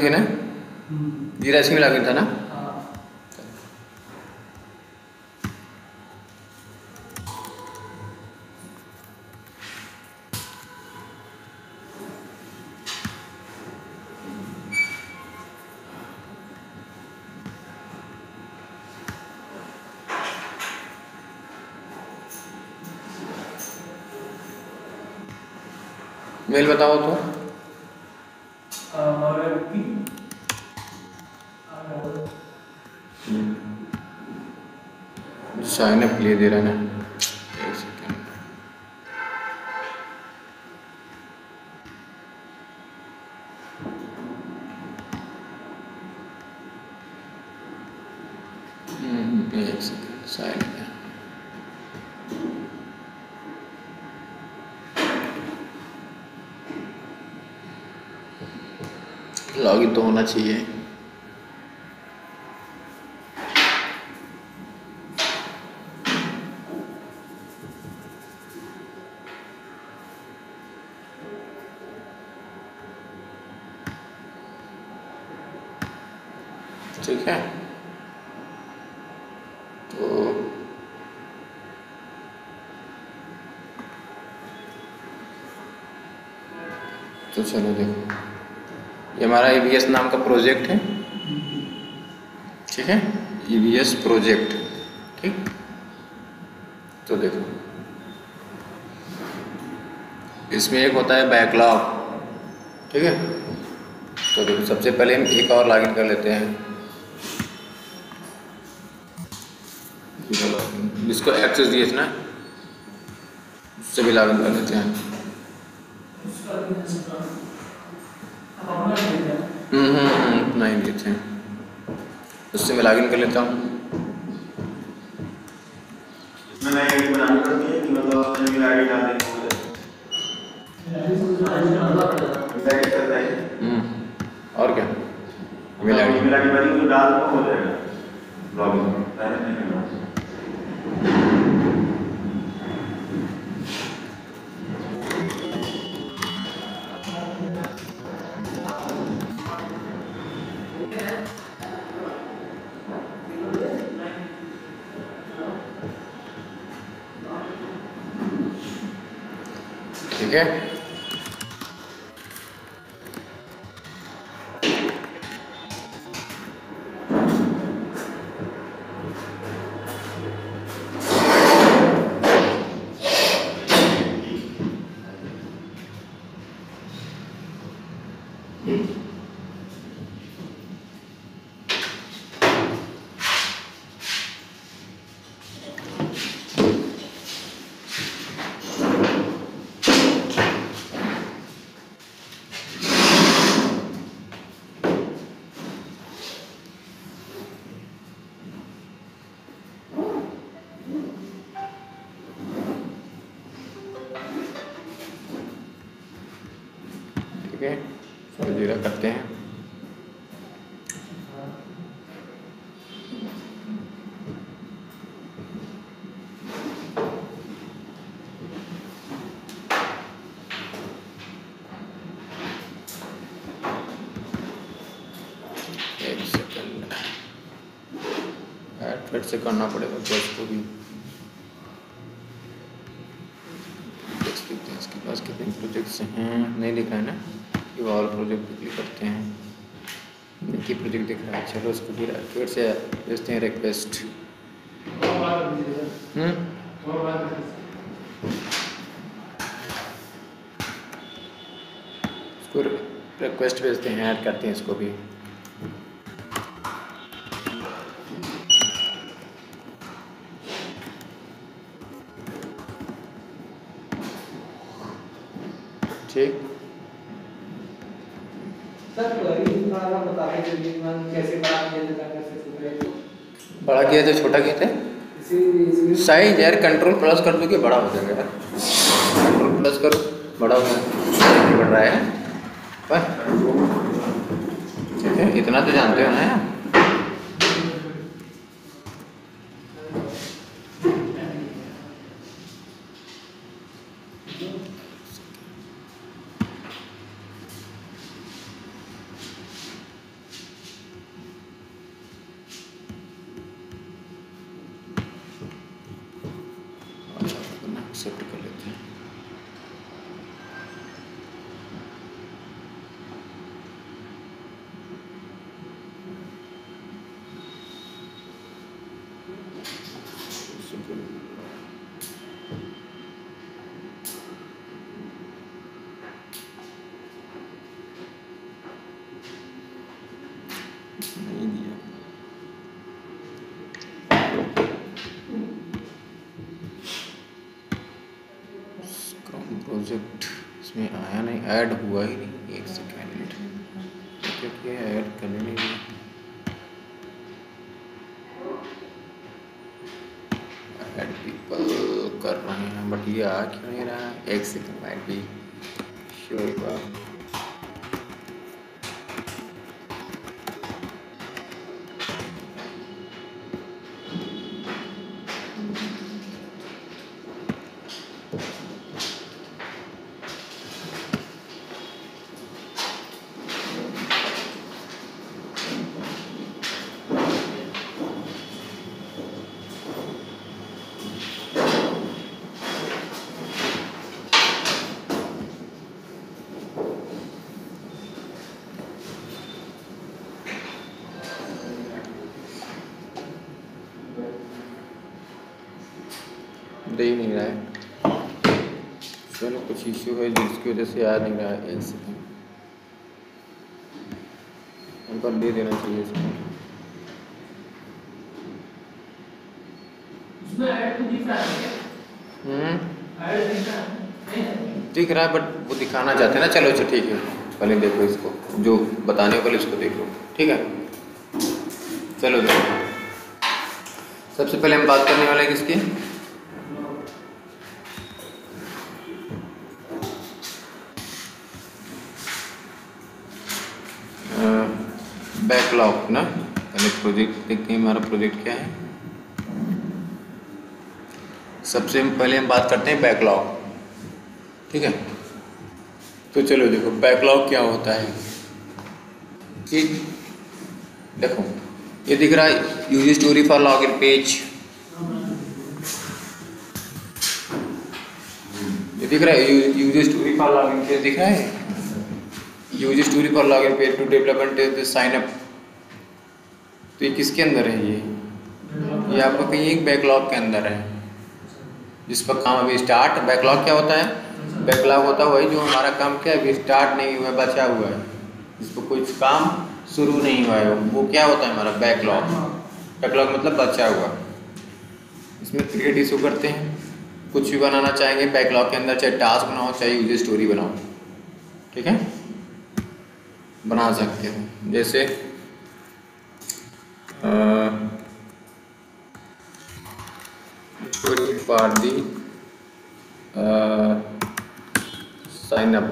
Login थी ना, जीरा इसमें लॉगिन था ना। मेल बताओ तो। साइन अप लिए दे रहा है ना, एक सेकेंड। एक सेकेंड, साइन लॉगिन तो होना चाहिए। ठीक है, तो चलो देखो, ये हमारा EVS नाम का प्रोजेक्ट है। ठीक है, EVS प्रोजेक्ट। ठीक, तो देखो इसमें एक होता है बैकलॉग। ठीक है, तो देखो सबसे पहले हम एक और लॉगिन कर लेते हैं, जिसको एक्सेस दिए थे ना, उससे भी लॉगिन कर लेते हैं। नहीं दिए थे, उससे मैं लॉगिन कर लेता हूँ। और क्या, ईमेल आईडी डाल हो जाएगा लॉगिन। ठीक है, ठीक है, चलो जीरा करते हैं। एक सेकंड, ऐड फिर से करना पड़ेगा तो इसको भी। इसके पास कितने प्रोजेक्ट्स हैं, नहीं दिख रहा है ना, ये और प्रोजेक्ट पे क्लिक करते हैं, देखिए प्रोजेक्ट दिख रहा है। चलो इसको फिर से भेजते हैं रिक्वेस्ट। इसको रिक्वेस्ट भेजते हैं, ऐड करते हैं इसको भी। ठीक, बड़ा किया था छोटा किया था, साइज यार कंट्रोल प्लस कर दो कि बड़ा हो जाएगा यार, कंट्रोल प्लस करो बड़ा हो जाएगा, बढ़ रहा है पर। ठीक है, इतना तो जानते हो ना यार। इसमें आया नहीं, ऐड हुआ ही नहीं। एक सेकेंड, क्योंकि ऐड करने नहीं दिया। ऐड पीपल कर रहे हैं बट ये आ क्यों नहीं रहा। एक सेकेंड, माइट बी श्योर। दे ही नहीं रहा है, चलो कुछ इश्यू है जिसकी वजह से आ नहीं रहा है। एक सेकेंड, हमको दे देना चाहिए इसको। दिख रहा है बट वो दिखाना चाहते हैं ना। चलो अच्छा ठीक है, पहले देखो इसको, जो बताने वाले इसको देखो, ठीक है। चलो देखो, सबसे पहले हम बात करने वाले हैं किसकी, बैकलॉग ना। पहले प्रोजेक्ट देखते हैं हमारा प्रोजेक्ट क्या है। सबसे पहले हम बात करते हैं बैकलॉग, ठीक है। तो चलो देखो बैकलॉग क्या होता है कि देखो ये दिख रहा है user story for login page, ये दिख रहा है user story for login page दिख रहा है। User story for login page to development sign up. तो ये किसके अंदर है, ये आपका कहीं एक बैकलॉग के अंदर है जिस पर काम अभी स्टार्ट। बैकलॉग क्या होता है, बैकलॉग होता है वही जो हमारा काम क्या अभी स्टार्ट नहीं हुआ है, बचा हुआ है, जिस पर कुछ काम शुरू नहीं हुआ है, वो क्या होता है हमारा बैकलॉग। बैकलॉग मतलब बचा हुआ। इसमें क्रिएट इशू करते हैं, कुछ भी बनाना चाहेंगे बैकलॉग के अंदर, चाहे टास्क बनाओ चाहे यूजर स्टोरी बनाओ, ठीक है, बना सकते हो। जैसे for the sign up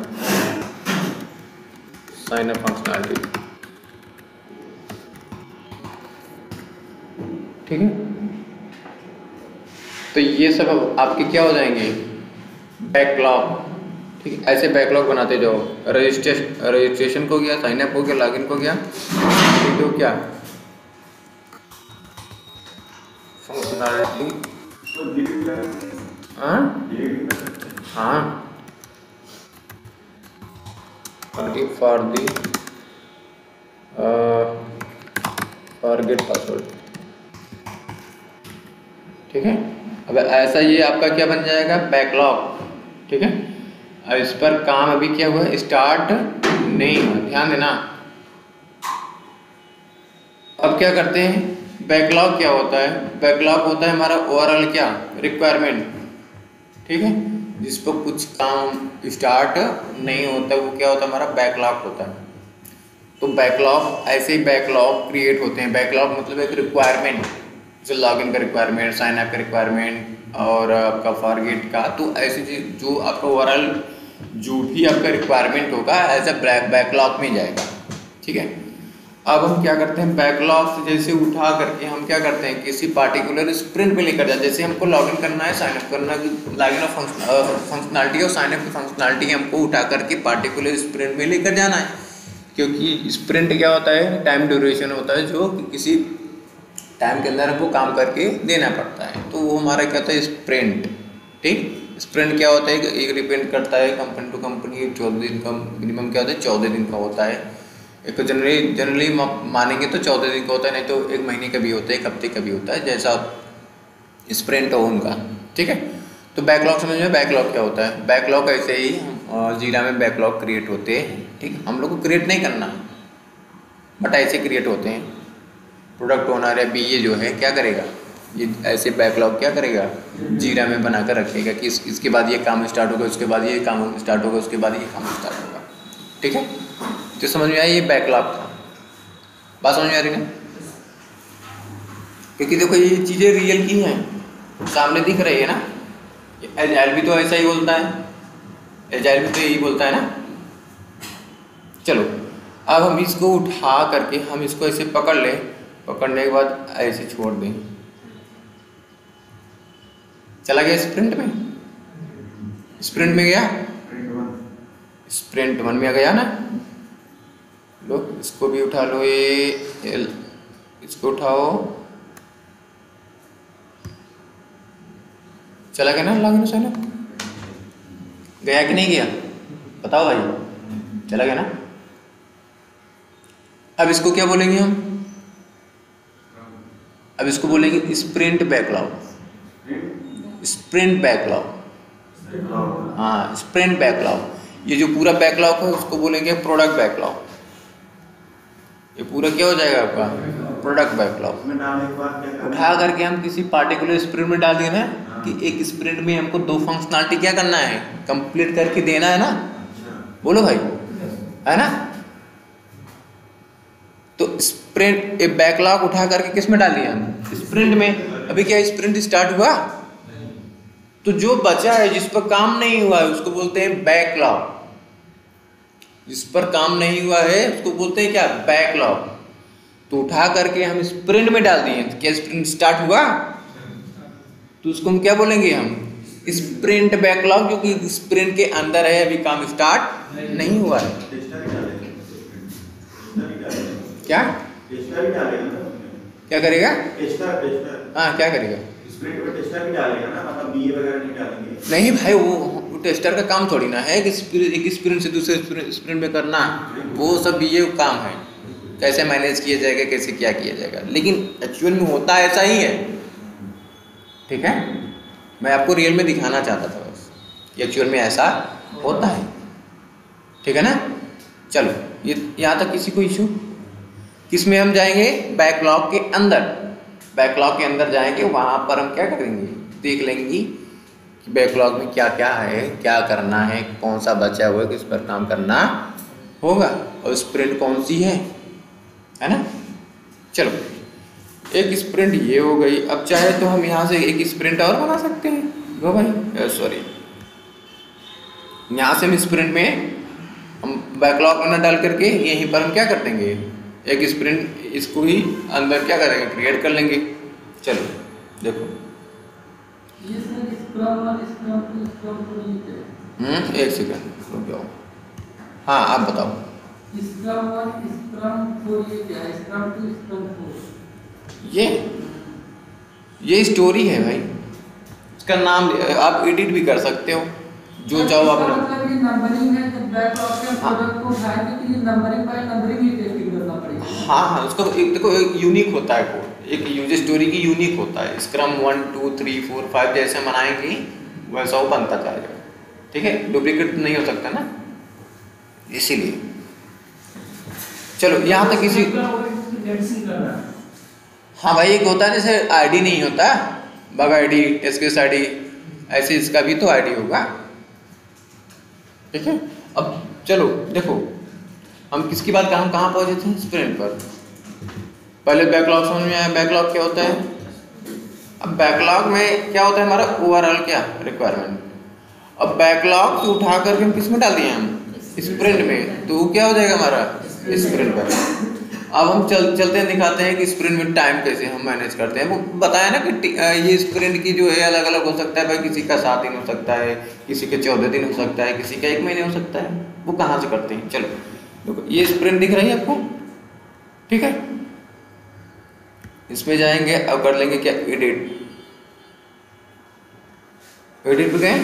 functionality, ठीक है। तो ये सब आपके क्या हो जाएंगे, बैकलॉग, ठीक है। ऐसे बैकलॉग बनाते जाओ। रजिस्ट्रेशन को गया, साइन अप हो गया, लॉगिन को गया, तो क्या फंक्शनलिटी, हाँ फॉर दी फॉरगेट पासवर्ड, ठीक है। अब ऐसा ये आपका क्या बन जाएगा, बैकलॉग, ठीक है। अब इस पर काम अभी क्या हुआ, स्टार्ट नहीं हुआ, ध्यान देना। अब क्या करते हैं, बैकलॉग क्या होता है, बैकलॉग होता है हमारा ओवरऑल क्या रिक्वायरमेंट, ठीक है, जिस पर कुछ काम स्टार्ट नहीं होता वो क्या होता है हमारा बैकलॉग होता है। तो बैकलॉग ऐसे ही बैकलॉग क्रिएट होते हैं। बैकलॉग मतलब एक रिक्वायरमेंट, जैसे लॉगिन का रिक्वायरमेंट, साइन अप का रिक्वायरमेंट और आपका फॉरगेट का, तो ऐसी चीज जो आपका ओवरऑल जो भी आपका रिक्वायरमेंट होगा एज अ बैकलॉग में जाएगा, ठीक है। अब हम क्या करते हैं, बैकलॉग से जैसे उठा करके हम क्या करते हैं किसी पार्टिकुलर स्प्रिंट पे लेकर जाते हैं। जैसे हमको लॉगिन करना है, साइन अप करना है, लॉगिन ऑफ फंक्शनलिटी और साइन अप की फंक्शनलिटी हमको उठा करके पार्टिकुलर स्प्रिंट में लेकर जाना है, क्योंकि स्प्रिंट क्या होता है, टाइम ड्यूरेशन होता है जो किसी टाइम के अंदर हमको काम करके देना पड़ता है। तो वो हमारा क्या होता है स्प्रिंट, ठीक। स्प्रिंट क्या होता है, एक डिपेंड करता है कंपनी टू कंपनी, 14 दिन का मिनिमम क्या होता है, 14 दिन का होता है। एक जनरली मानेंगे तो 14 दिन का होता है, नहीं तो एक महीने का भी होता है, एक हफ्ते का भी होता है, जैसा स्प्रिंट हो उनका, ठीक है। तो बैकलॉग समझ में, बैकलॉग क्या होता है, बैकलॉग ऐसे ही जीरा में बैकलॉग क्रिएट होते हैं, ठीक। हम लोग को क्रिएट नहीं करना बट ऐसे क्रिएट होते हैं। प्रोडक्ट ओनर या बीए जो है क्या करेगा, ये ऐसे बैकलॉग क्या करेगा, जीरा में बनाकर रखेगा कि इसके बाद ये काम स्टार्ट होगा, उसके बाद ये काम स्टार्ट होगा, उसके बाद ये काम स्टार्ट होगा। ठीक है, तो समझ में आया, ये बैकलॉग था। बात समझ में आ रही ना? क्योंकि देखो ये चीज़ें रियल की हैं, सामने दिख रही है ना। एजाइल भी तो ऐसा ही बोलता है, एजाइल भी तो यही बोलता है ना। चलो अब हम इसको उठा करके हम इसको ऐसे पकड़ लें, पकड़ने के बाद ऐसे छोड़ दें, चला गया स्प्रिंट में, स्प्रिंट में गया, स्प्रिंट 1 में गया ना। लो इसको भी उठा लो, ये इसको उठाओ, चला गया ना, लॉगिन साइन गया कि नहीं गया, बताओ भाई, चला गया ना। अब इसको क्या बोलेंगे हम, अब इसको बोलेंगे स्प्रिंट बैकलॉग, स्प्रिंट बैकलॉग, हाँ स्प्रिंट बैकलॉग। ये जो पूरा बैकलॉग है उसको बोलेंगे प्रोडक्ट बैकलॉग। ये पूरा क्या हो जाएगा आपका, प्रोडक्ट बैकलॉग। उठा करके हम किसी पार्टिकुलर स्प्रिंट में डाल दिए ना, कि एक स्प्रिंट में हमको 2 फंक्शनलिटी क्या करना है, कंप्लीट करके देना है ना। बोलो भाई, है ना। तो स्प्रिंट बैकलॉग उठा करके किस में डाल दिया हम, स्प्रिंट में। अभी क्या स्प्रिंट स्टार्ट हुआ, तो जो बचा है जिस पर काम नहीं हुआ है उसको बोलते हैं बैकलॉग। जिस पर काम नहीं हुआ है उसको बोलते हैं क्या, बैकलॉग। तो उठा करके हम स्प्रिंट में डाल दिए, तो क्या स्प्रिंट स्टार्ट हुआ, तो उसको हम क्या बोलेंगे, हम स्प्रिंट बैकलॉग, क्योंकि स्प्रिंट के अंदर है, अभी काम स्टार्ट नहीं हुआ है। क्या क्या करेगा, हाँ क्या करेगा, स्प्रिंट में टेस्टर भी डालेगा ना, मतलब बीए वगैरह नहीं डालेंगे। नहीं भाई, वो टेस्टर का काम थोड़ी ना है कि एक स्प्रिंट से दूसरे स्प्रिंट में करना, वो सब बीए काम है, कैसे मैनेज किया जाएगा, कैसे क्या किया जाएगा। लेकिन एक्चुअल में होता ऐसा ही है। ठीक है, मैं आपको रियल में दिखाना चाहता था बस कि एक्चुअल में ऐसा होता है। ठीक है ना। चलो ये यहाँ तक किसी को इशू, किसमें हम जाएंगे, बैकलॉग के अंदर। बैकलॉग के अंदर जाएंगे, वहाँ पर हम क्या करेंगे, देख लेंगे कि बैकलॉग में क्या क्या है, क्या करना है, कौन सा बचा हुआ है, किस पर काम करना होगा, और स्प्रिंट कौन सी है ना। चलो एक स्प्रिंट ये हो गई। अब चाहे तो हम यहाँ से एक स्प्रिंट और बना सकते हैं। गो भाई, सॉरी, यहाँ से हम स्प्रिंट में हम बैकलॉग में न डाल करके यहीं पर हम क्या कर देंगे, एक स्प्रिंट इसको ही अंदर क्या करेंगे, क्रिएट कर लेंगे। चलो देखो, एक सेकंड रुक जाओ, हाँ आप बताओ। ये स्टोरी है भाई, इसका नाम आप एडिट भी कर सकते हो, जो चाहो आप। हाँ हाँ, उसका देखो यूनिक होता है कोड, एक यूजर स्टोरी की यूनिक होता है। स्क्रम 1 2 3 4 5 जैसे मनाएंगे वैसा वो बनता जाएगा। ठीक है, डुप्लीकेट नहीं हो सकता ना, इसीलिए। चलो यहाँ तक किसी, हाँ भाई, एक होता है जैसे आईडी नहीं होता, बग आईडी, एसक्यूएस आईडी, ऐसे इसका भी तो आईडी होगा। ठीक है, अब चलो देखो, हम किसकी बात हम कहाँ पहुँचे थे, स्प्रिंट पर। पहले बैकलॉग समझ में आया, बैकलॉग क्या होता है। अब बैकलॉग में क्या होता है हमारा, ओवरऑल क्या रिक्वायरमेंट। अब बैकलॉग को उठा करके हम किस में डाल दिए, हम स्प्रिंट में, तो क्या हो जाएगा हमारा, स्प्रिंट पर। अब हम चलते हैं, दिखाते हैं कि स्प्रिंट में टाइम कैसे हम मैनेज करते हैं। वो बताया ना कि ये स्प्रिंट की जो है अलग अलग हो सकता है भाई, किसी का 7 दिन हो सकता है, किसी के 14 दिन हो सकता है, किसी का 1 महीने हो सकता है। वो कहाँ से करते हैं, चलो देखो ये स्प्रिंट दिख रही है आपको। ठीक है, इसमें जाएंगे, अब कर लेंगे क्या, एडिट। एडिट पे गए,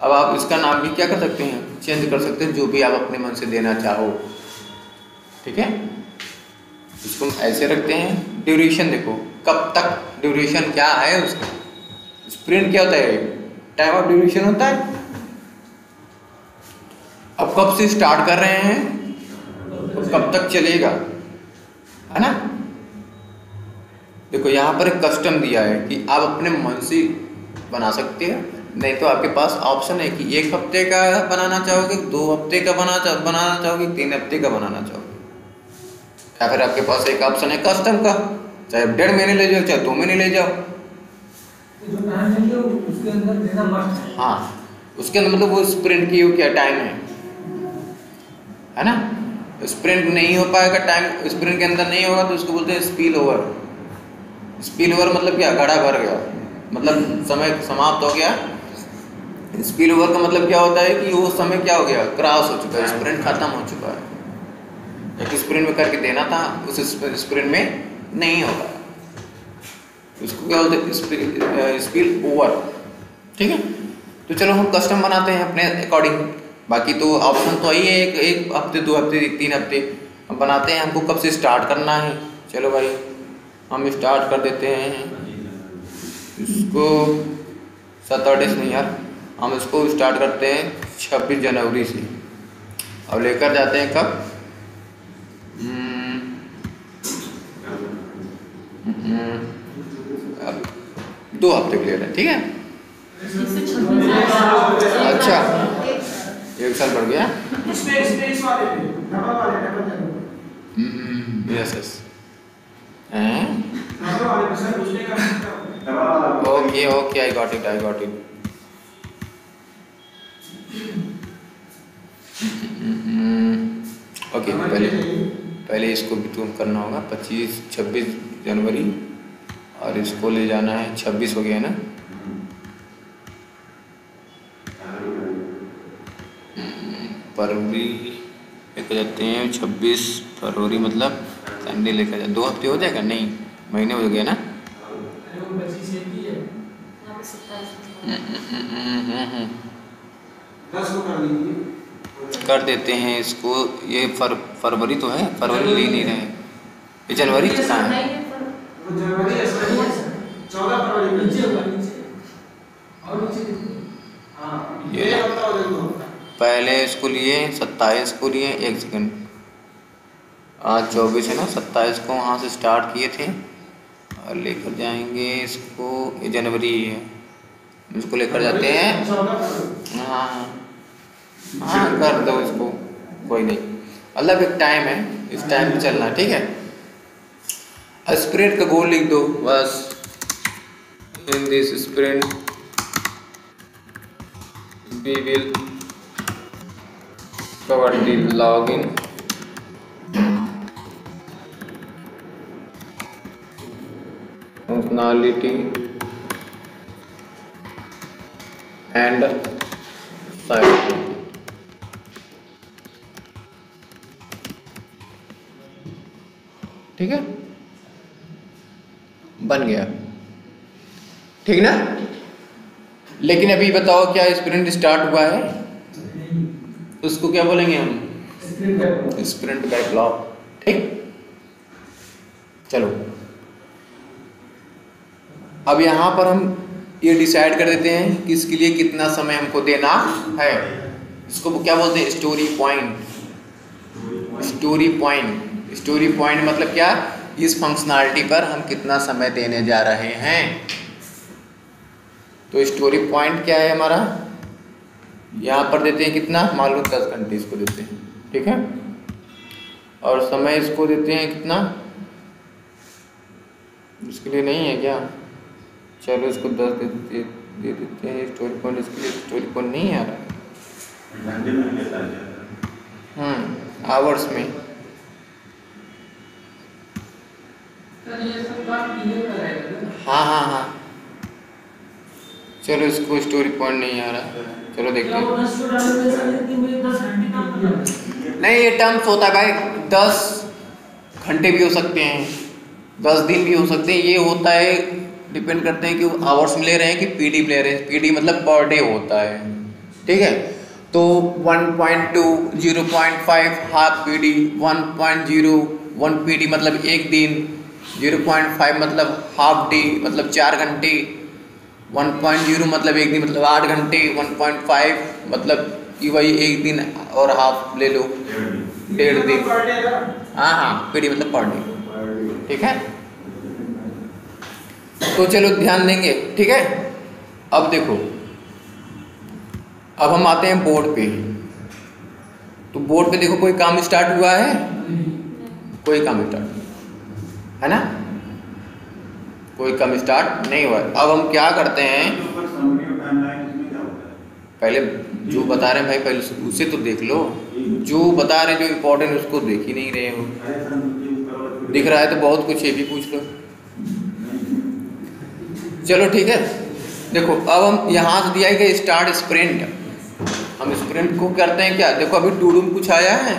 अब आप इसका नाम भी क्या कर सकते हैं, चेंज कर सकते हैं, जो भी आप अपने मन से देना चाहो। ठीक है, इसको हम ऐसे रखते हैं। ड्यूरेशन देखो, कब तक ड्यूरेशन क्या है उसका। स्प्रिंट क्या होता है, टाइम ऑफ ड्यूरेशन होता है। अब कब से स्टार्ट कर रहे हैं तो कब तक चलेगा, है ना। देखो यहाँ पर एक कस्टम दिया है कि आप अपने मन से बना सकते हैं, नहीं तो आपके पास ऑप्शन है कि 1 हफ्ते का बनाना चाहोगे, 2 हफ्ते का बनाना चाहोगे, 3 हफ्ते का बनाना चाहोगे, या फिर आपके पास एक ऑप्शन है कस्टम का, चाहे 1.5 महीने ले जाओ, चाहे 2 महीने ले जाओ। जो टाइम है उसके अंदर देना मस्ट है। हाँ, उसके अंदर मतलब वो स्प्रिंट की क्या टाइम है ना। स्प्रिंट नहीं हो पाएगा, टाइम स्प्रिंट के अंदर नहीं होगा तो उसको बोलते हैं स्पिल ओवर। स्पिल ओवर मतलब क्या, घड़ा भर गया, मतलब समय समाप्त हो गया। स्पिल ओवर का मतलब क्या होता है कि वो समय क्या हो गया, क्रॉस हो चुका है, स्प्रिंट खत्म हो चुका है। एक स्प्रिंट में करके देना था, उस स्प्रिंट में नहीं होगा, उसको क्या बोलते हैं, स्पिल ओवर। ठीक है, तो चलो हम कस्टम बनाते हैं अपने अकॉर्डिंग। बाकी तो ऑप्शन तो यही है, एक हफ्ते, 2 हफ्ते, 3 हफ्ते हम बनाते हैं। हमको कब से स्टार्ट करना है, चलो भाई हम स्टार्ट कर देते हैं इसको। सैटरडे से नहीं यार, हम इसको स्टार्ट करते हैं 26 जनवरी से, और लेकर जाते हैं कब, 2 हफ्ते के लिए, ठीक है। अच्छा, 1 साल बढ़ गया। Yes okay, I got it. Okay, पहले इसको भी करना होगा 26 जनवरी, और इसको ले जाना है 26 हो गया ना। फरवरी लेकर जाते हैं, 26 फरवरी मतलब संडे लेकर जाते, 2 हफ्ते हो जाएगा, नहीं महीने हो गया ना। कर देते हैं इसको, ये फरवरी तो है, फरवरी ले नहीं रहे, ये जनवरी कहाँ है, ये पहले इसको लिए 27 को लिए, 1 सेकंड, आज 24 है ना, 27 को वहाँ से स्टार्ट किए थे और लेकर जाएंगे इसको, ये जनवरी है, इसको लेकर जाते हैं। हाँ कर दो इसको, कोई नहीं, मतलब एक टाइम है, इस टाइम पे चलना है, ठीक है। स्प्रिंट का गोल लिख दो बस, in this sprint we will cover the login functionality and site। ठीक है, बन गया, ठीक ना। लेकिन अभी बताओ क्या स्प्रिंट स्टार्ट हुआ है, उसको क्या बोलेंगे हम, स्प्रिंट बैकलॉग। ठीक, चलो अब यहाँ पर हम ये डिसाइड कर देते हैं कि इसके लिए कितना समय हमको देना है। इसको क्या बोलते हैं, स्टोरी पॉइंट। स्टोरी पॉइंट मतलब क्या, इस फंक्शनैलिटी पर हम कितना समय देने जा रहे हैं। तो स्टोरी पॉइंट क्या है हमारा, यहाँ पर देते हैं कितना, मान लो 10 घंटे इसको देते हैं, ठीक है। और समय इसको देते हैं कितना, इसके लिए नहीं है क्या, चलो इसको 10 दे देते हैं स्टोरी पॉइंट। इसके लिए स्टोरी पॉइंट नहीं आ रहा है, आवर्स में। हाँ, चलो इसको स्टोरी पॉइंट नहीं आ रहा, चलो देखते हैं। नहीं, ये टर्म्स होता है भाई, 10 घंटे भी हो सकते हैं, 10 दिन भी हो सकते हैं। ये होता है, डिपेंड करते हैं कि वो आवर्स में ले रहे हैं कि पीडी ले रहे हैं। पीडी मतलब पर डे होता है, ठीक है। तो 1.2, 0.5 हाफ पीडी, 1.0 1 पीडी मतलब 1 दिन, 0.5 मतलब हाफ डे मतलब 4 घंटे, 1.0 मतलब 1 दिन मतलब 8 घंटे, 1.5 मतलब कि वही 1 दिन और हाफ ले लो, 1.5 दिन। हाँ, पीडी मतलब पर डे, ठीक है। तो चलो ध्यान देंगे, ठीक है। अब देखो, अब हम आते हैं बोर्ड पे। तो बोर्ड पे देखो कोई काम स्टार्ट हुआ है, कोई काम स्टार्ट है ना, कोई काम स्टार्ट नहीं हुआ है। अब हम क्या करते हैं, पहले जो बता रहे हैं भाई पहले उसे तो देख लो, जो बता रहे हैं जो इम्पोर्टेंट उसको देख ही नहीं रहे हो। दिख रहा है तो बहुत कुछ ये भी पूछ लो। चलो ठीक है, देखो अब हम यहाँ से दिया है कि स्टार्ट स्प्रिंट, हम स्प्रिंट को करते हैं क्या, देखो अभी टू डू में कुछ आया है,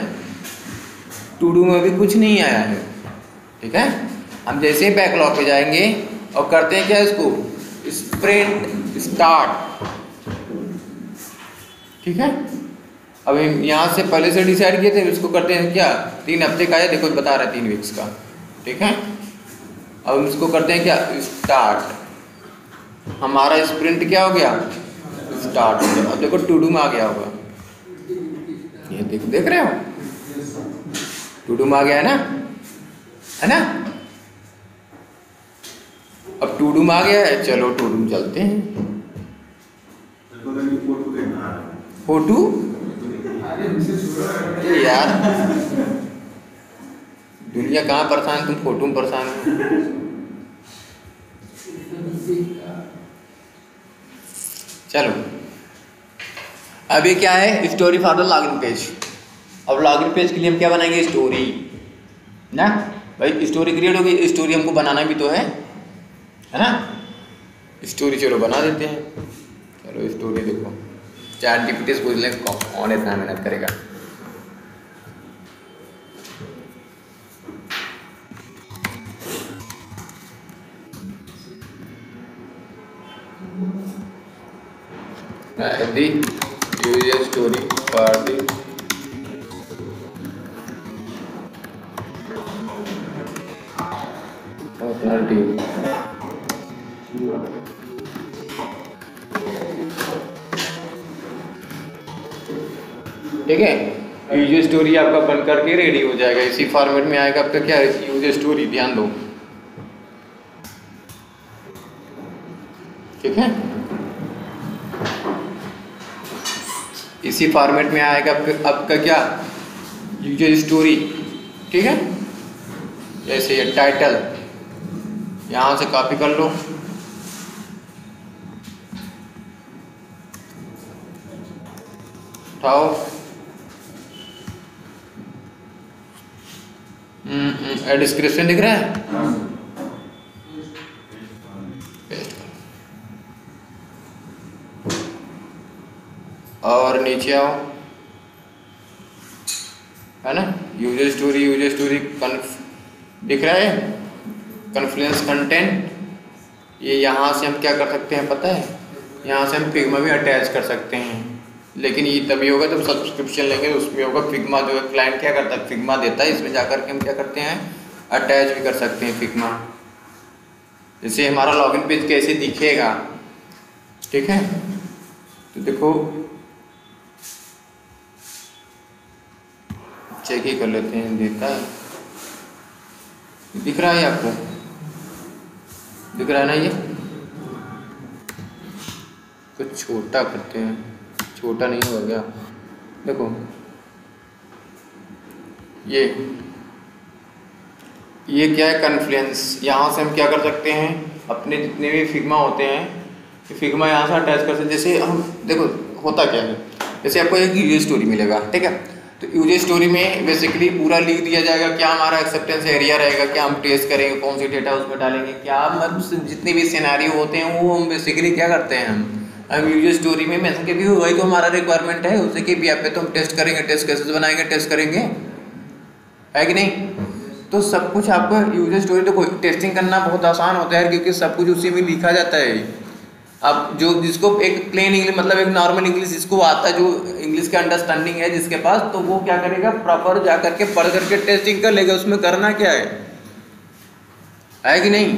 टू डू में अभी कुछ नहीं आया है, ठीक है। हम जैसे ही बैकलॉग पे जाएंगे और करते हैं क्या इसको, स्प्रिंट स्टार्ट, ठीक है। अब हम यहाँ से पहले से डिसाइड किए थे, इसको करते हैं क्या 3 हफ्ते का है, देखो बता रहा है 3 वीक्स का, ठीक है। अब हम इसको करते हैं क्या स्टार्ट, हमारा स्प्रिंट क्या हो गया स्टार्ट हो गया। अब देखो टू डू में आ गया होगा, ये देख रहे हो टू डू में आ गया है ना। अब टू डू में आ गया है, चलो टू डू में चलते हैं। फोटो यार दुनिया कहाँ परेशान, तुम फोटो में परेशान हो। चलो अभी क्या है, story for the login page. अब लॉगिन पेज के लिए हम क्या बनाएंगे, स्टोरी ना भाई, स्टोरी क्रिएट होगी, स्टोरी हमको बनाना भी तो है ना। स्टोरी चलो बना देते हैं, चलो स्टोरी देखो ChatGPT से पूछ लें कौन इतना मेहनत करेगा। the user story for the team। ठीक है, यूजर स्टोरी आपका बन करके रेडी हो जाएगा, इसी फॉर्मेट में आएगा आपका क्या यूजर स्टोरी, ध्यान दो, ठीक है। इसी फॉर्मेट में आएगा आपका क्या यूजर स्टोरी, ठीक है। जैसे ये टाइटल यहाँ से कॉपी कर लो, उठाओ, डिस्क्रिप्शन दिख रहा है, और नीचे आओ, है ना, यूजर स्टोरी दिख रहा है, कॉन्फ्लुएंस कंटेंट। ये यहाँ से हम क्या कर सकते हैं पता है, यहाँ से हम फिग्मा भी अटैच कर सकते हैं, लेकिन ये तभी होगा जब सब्सक्रिप्शन लेंगे, उसमें होगा फिग्मा, जो है क्लाइंट क्या करता है फिग्मा देता है, इसमें जाकर के हम क्या करते हैं अटैच भी कर सकते हैं फिग्मा। जैसे हमारा लॉगिन पेज कैसे दिखेगा, ठीक है। तो देखो चेक ही कर लेते हैं, देता है, दिख रहा है आपको, दिख रहा है ना, ये कुछ छोटा करते हैं, छोटा नहीं हो गया, देखो ये क्या है कॉन्फ्लुएंस। यहाँ से हम क्या कर सकते हैं, अपने जितने भी फिग्मा होते हैं, फिग्मा यहाँ से अटैच कर सकते। जैसे हम देखो होता क्या है, जैसे आपको एक यूजर स्टोरी मिलेगा, ठीक है, तो यूजर स्टोरी में बेसिकली पूरा लिख दिया जाएगा, क्या हमारा एक्सेप्टेंस एरिया रहेगा, क्या हम टेस्ट करेंगे, कौन सी डेटा उसमें डालेंगे, क्या मतलब जितने भी सिनेरियो होते हैं वो हम बेसिकली क्या करते हैं, हम यूजर स्टोरी में मैंशन के भी वही तो हमारा रिक्वायरमेंट है, उसी के भी पे तो हम टेस्ट करेंगे, टेस्ट केसेस बनाएंगे, टेस्ट करेंगे, है कि नहीं। तो सब कुछ आपको यूजर स्टोरी, तो टेस्टिंग करना बहुत आसान होता है क्योंकि सब कुछ उसी में लिखा जाता है। अब जो जिसको एक प्लेन इंग्लिश मतलब एक नॉर्मल इंग्लिश जिसको आता है, जो इंग्लिश का अंडरस्टैंडिंग है जिसके पास, तो वो क्या करेगा प्रॉपर जा करके पढ़ करके टेस्टिंग कर लेगा, उसमें करना क्या है कि नहीं।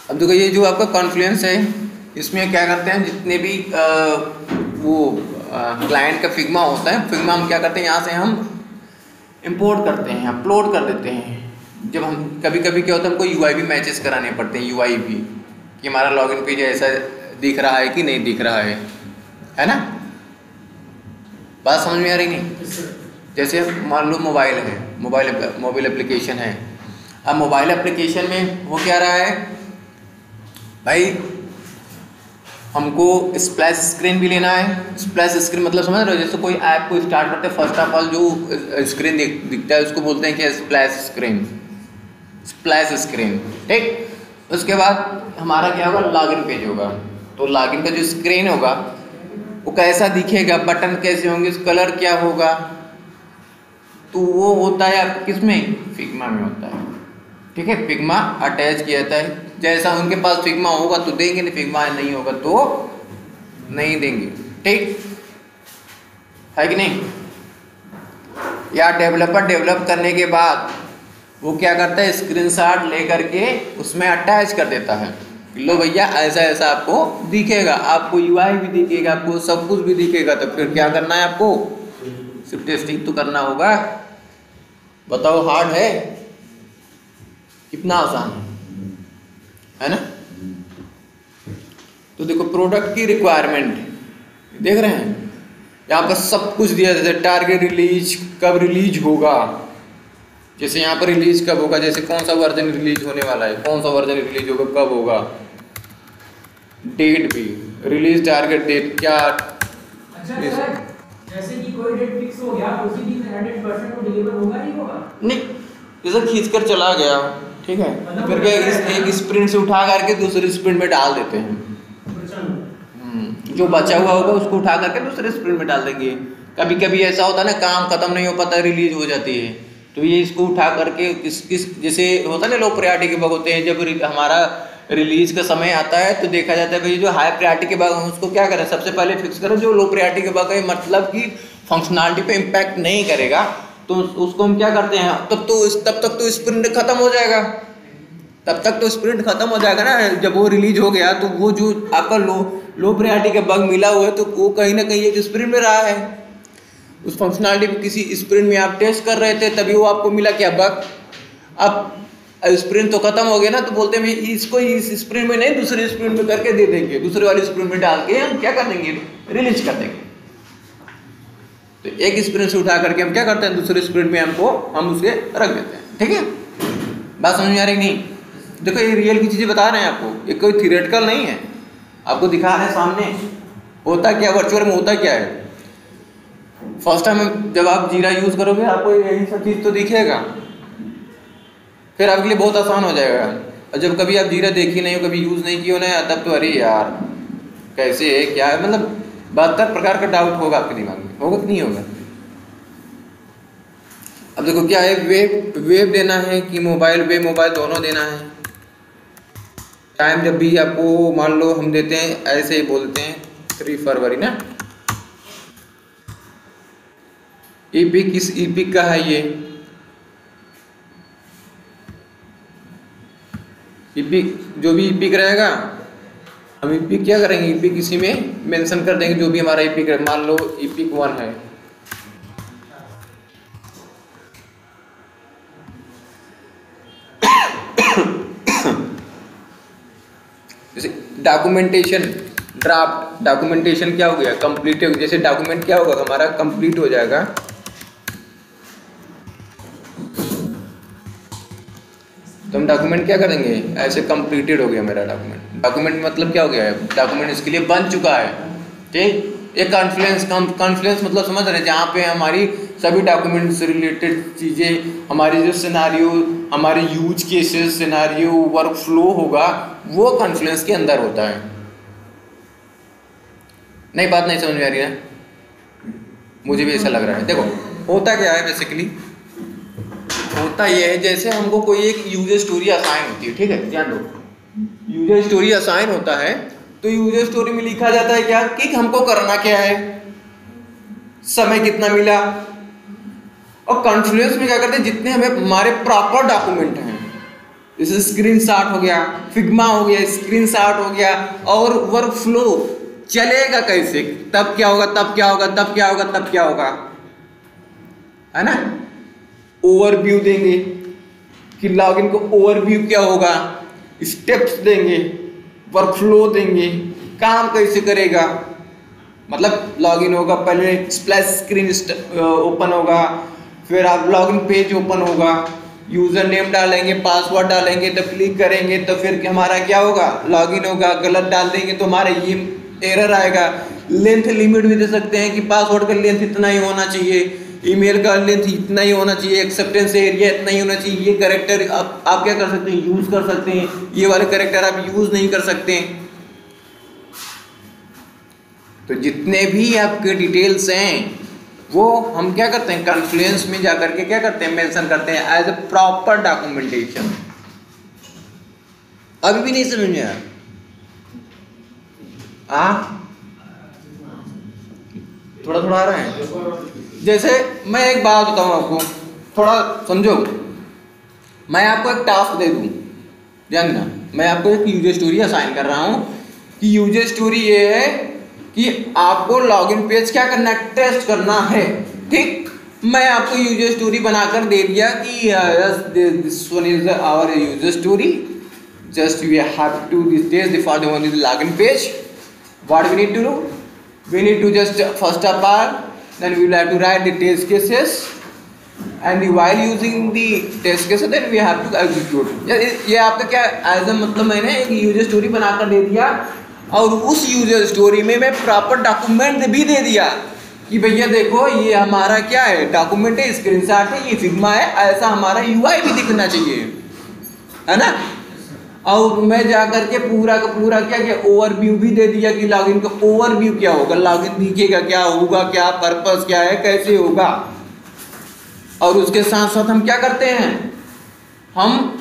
अब देखो ये जो आपका कॉन्फ्लुएंस है, इसमें क्या करते हैं जितने भी क्लाइंट का फिग्मा होता है, फिग्मा हम क्या करते हैं यहाँ से हम इंपोर्ट करते हैं, अपलोड कर देते हैं, जब हम कभी कभी क्या होता है, हमको यूआई भी मैचेस कराने पड़ते हैं, यूआई भी, कि हमारा लॉगिन पेज ऐसा दिख रहा है कि नहीं दिख रहा है ना। बात समझ में आ रही नहीं? जैसे मान लो मोबाइल है, मोबाइल एप्लीकेशन है। अब मोबाइल एप्लीकेशन में हो क्या रहा है भाई, हमको स्प्लैश स्क्रीन भी लेना है। स्प्लैश स्क्रीन मतलब समझ रहे हो, जैसे कोई ऐप को स्टार्ट करते हैं, फर्स्ट ऑफ ऑल जो स्क्रीन दिखता है उसको बोलते हैं कि स्प्लैश स्क्रीन, स्प्लैश स्क्रीन, ठीक। उसके बाद हमारा क्या होगा, लॉगिन पेज होगा। तो लॉगिन का जो स्क्रीन होगा वो कैसा दिखेगा, बटन कैसे होंगे, कलर क्या होगा, तो वो होता है आपको किसमें, फिग्मा में होता है, ठीक है। फिग्मा अटैच किया जाता है, जैसा उनके पास फिग्मा होगा तो देंगे, नहीं फिग्मा नहीं होगा तो नहीं देंगे, ठीक है कि नहीं। या डेवलपर डेवलप करने के बाद वो क्या करता है, स्क्रीनशॉट लेकर के उसमें अटैच कर देता है, लो भैया ऐसा ऐसा आपको दिखेगा, आपको यूआई भी दिखेगा, आपको सब कुछ भी दिखेगा। तो फिर क्या करना है आपको, सिर्फ टेस्टिंग तो करना होगा। बताओ हार्ड है कितना आसान है ना। तो देखो प्रोडक्ट की रिक्वायरमेंट देख रहे हैं, यहाँ पर सब कुछ दिया, जैसे टारगेट रिलीज, कब रिलीज होगा, जैसे यहाँ पर रिलीज कब होगा, जैसे कौन सा वर्जन रिलीज होने वाला है, कौन सा वर्जन रिलीज होगा, कब होगा, डेट भी, रिलीज टारगेट डेट क्या। अच्छा सर, जैसे कि कोई डेट फिक्स हो गया उसी दिन 100% को डिलीवर होगा नहीं होगा? नहीं, जैसे खींच कर चला गया, ठीक है, फिर क्या एक स्प्रिंट से उठा करके दूसरे स्प्रिंट में डाल देते हैं। जो बचा हुआ होगा उसको उठा करके दूसरे स्प्रिंट में डाल देंगे। कभी कभी ऐसा होता है ना, काम खत्म नहीं हो पाता, रिलीज हो जाती है, तो ये इसको उठा करके किस जैसे होता है ना, लो प्रायोरिटी के बग होते हैं, जब हमारा रिलीज का समय आता है तो देखा जाता है भाई जो हाई प्रायोरिटी के बग हैं उसको क्या करें, सबसे पहले फिक्स करें। जो लो प्रायोरिटी के बग है मतलब कि फंक्शनलिटी पे इम्पैक्ट नहीं करेगा, तो उसको हम क्या करते हैं, तब तक तो स्प्रिंट खत्म हो जाएगा, तब तक तो स्प्रिंट खत्म हो जाएगा ना। जब वो रिलीज हो गया तो वो जो आपका लो प्रायोरिटी का बग मिला हुआ है तो वो कहीं ना कहीं एक स्प्रिंट में रहा है, उस फंक्शनलिटी पे किसी स्प्रिंट में आप टेस्ट कर रहे थे, तभी वो आपको मिला क्या, बग। अब स्प्रिंट तो खत्म हो गया ना, तो बोलते हैं इसको इस स्प्रिंट में नहीं दूसरे स्प्रिंट में करके दे देंगे, दूसरे वाले स्प्रिंट में डाल के हम क्या कर देंगे, रिलीज कर देंगे। तो एक स्प्रिंट से उठा करके हम क्या करते हैं, दूसरे स्प्रिंट में हम उसे रख देते हैं, ठीक है। बात समझ में आ रही नहीं? देखो ये रियल की चीजें बता रहे हैं आपको, ये कोई थियोरेटिकल नहीं है, आपको दिखा रहे हैं सामने होता क्या, वर्चुअल में होता क्या है। फर्स्ट टाइम जब आप जीरा यूज करोगे आपको यही सब चीज तो दिखेगा, फिर आपके लिए बहुत आसान हो जाएगा। और जब कभी आप जीरा देखी नहीं हो, कभी यूज नहीं की हो ना, तब तो अरे यार कैसे है क्या है, मतलब 72 प्रकार का डाउट होगा आपके दिमाग में, होगा कि नहीं होगा। अब देखो क्या है, वेब देना है कि मोबाइल दोनों देना है। टाइम जब भी आपको मान लो हम देते हैं, ऐसे ही बोलते हैं 3 फरवरी ना। ईपिक किस ईपिक का है ये, ईपिक जो भी ईपिक रहेगा हम ईपिक क्या करेंगे, ईपिक इसी में मेंशन कर देंगे, जो भी हमारा ईपिक है। मान लो ईपिक 1 है, जैसे डॉक्यूमेंटेशन ड्राफ्ट, डॉक्यूमेंटेशन क्या हो गया, कंप्लीट हो गया। जैसे डॉक्यूमेंट क्या होगा हमारा, कंप्लीट हो जाएगा, तो हम डॉक्यूमेंट क्या करेंगे, ऐसे कंप्लीटेड हो गया मेरा डॉक्यूमेंट। डॉक्यूमेंट मतलब क्या हो गया है, डॉक्यूमेंट इसके लिए बन चुका है, ठीक। एक कॉन्फ्लुएंस मतलब समझ रहे हैं, जहाँ पे हमारी सभी डॉक्यूमेंट से रिलेटेड चीज़ें, हमारी जो सिनारियो, हमारे use cases, scenario, work flow होगा, वो कॉन्फ्लुएंस के अंदर होता है। नहीं, बात नहीं समझ में आ रही है, मुझे भी ऐसा लग रहा है। देखो होता क्या है, बेसिकली होता यह है, जैसे हमको कोई एक यूजर स्टोरी असाइन होती है, ठीक है, ध्यान दो, यूजर स्टोरी असाइन होता है, तो यूजर स्टोरी में लिखा जाता है क्या, कि हमको करना क्या है, समय कितना मिला, और कॉन्फ्लुएंस में क्या करते हैं, जितने हमें हमारे प्रॉपर डॉक्यूमेंट हैं, जैसे स्क्रीनशॉट हो गया, फिग्मा हो गया, स्क्रीनशॉट हो गया, और वर्क फ्लो चलेगा कैसे, तब क्या होगा, तब क्या होगा, तब क्या होगा, तब क्या होगा, है ना, ओवरव्यू देंगे, कि लॉगिन को ओवरव्यू क्या होगा, स्टेप्स देंगे, वर्कफ्लो देंगे, काम कैसे करेगा। मतलब लॉगिन होगा, पहले स्प्लैश स्क्रीन ओपन होगा, फिर आप लॉगिन पेज ओपन होगा, यूजर नेम डालेंगे, पासवर्ड डालेंगे, तो क्लिक करेंगे तो फिर हमारा क्या होगा, लॉगिन होगा। गलत डाल देंगे तो हमारा ये एरर आएगा। लेंथ लिमिट भी दे सकते हैं कि पासवर्ड का लेंथ इतना ही होना चाहिए, ईमेल का लेंथ इतना ही होना चाहिए, एक्सेप्टेंस एरिया इतना ही होना चाहिए। ये कैरेक्टर आप क्या कर सकते हैं, यूज कर सकते हैं, ये वाले कैरेक्टर आप यूज नहीं कर सकते हैं। तो जितने भी आपके डिटेल्स हैं वो हम क्या करते हैं, कॉन्फ्लुएंस में जाकर के क्या करते हैं, मेंशन करते हैं एज ए प्रॉपर डॉक्यूमेंटेशन। अभी भी नहीं समझ में आया? थोड़ा थोड़ा आ रहा है। जैसे मैं एक बात बताऊं आपको, थोड़ा समझो। मैं आपको एक टास्क दे दूं, ध्यान देना, मैं आपको एक यूजर स्टोरी असाइन कर रहा हूं कि यूजर स्टोरी ये है कि आपको लॉगिन पेज क्या करना है, टेस्ट करना है। ठीक, मैं आपको यूजर स्टोरी बनाकर दे दिया कि this one is our user story, just we have to this test for the login page. What we need to do, we need to just first of all then we will have to write the test cases and while using the test cases then we have to execute। ये आपका क्या as a मतलब मैंने एक user story बनाकर दे दिया और उस यूजर स्टोरी में मैं प्रॉपर डॉक्यूमेंट भी दे दिया कि भैया देखो ये हमारा क्या है, डॉक्यूमेंट है, स्क्रीनशॉट है, ये फिग्मा है, ऐसा हमारा यूआई भी दिखना चाहिए, है ना। और मैं जाकर के पूरा का पूरा क्या क्या ओवरव्यू भी दे दिया कि लॉगिन का ओवरव्यू क्या होगा, लॉगिन दिखेगा क्या होगा, क्या पर्पस क्या है, कैसे होगा। और उसके साथ साथ हम क्या करते हैं, हम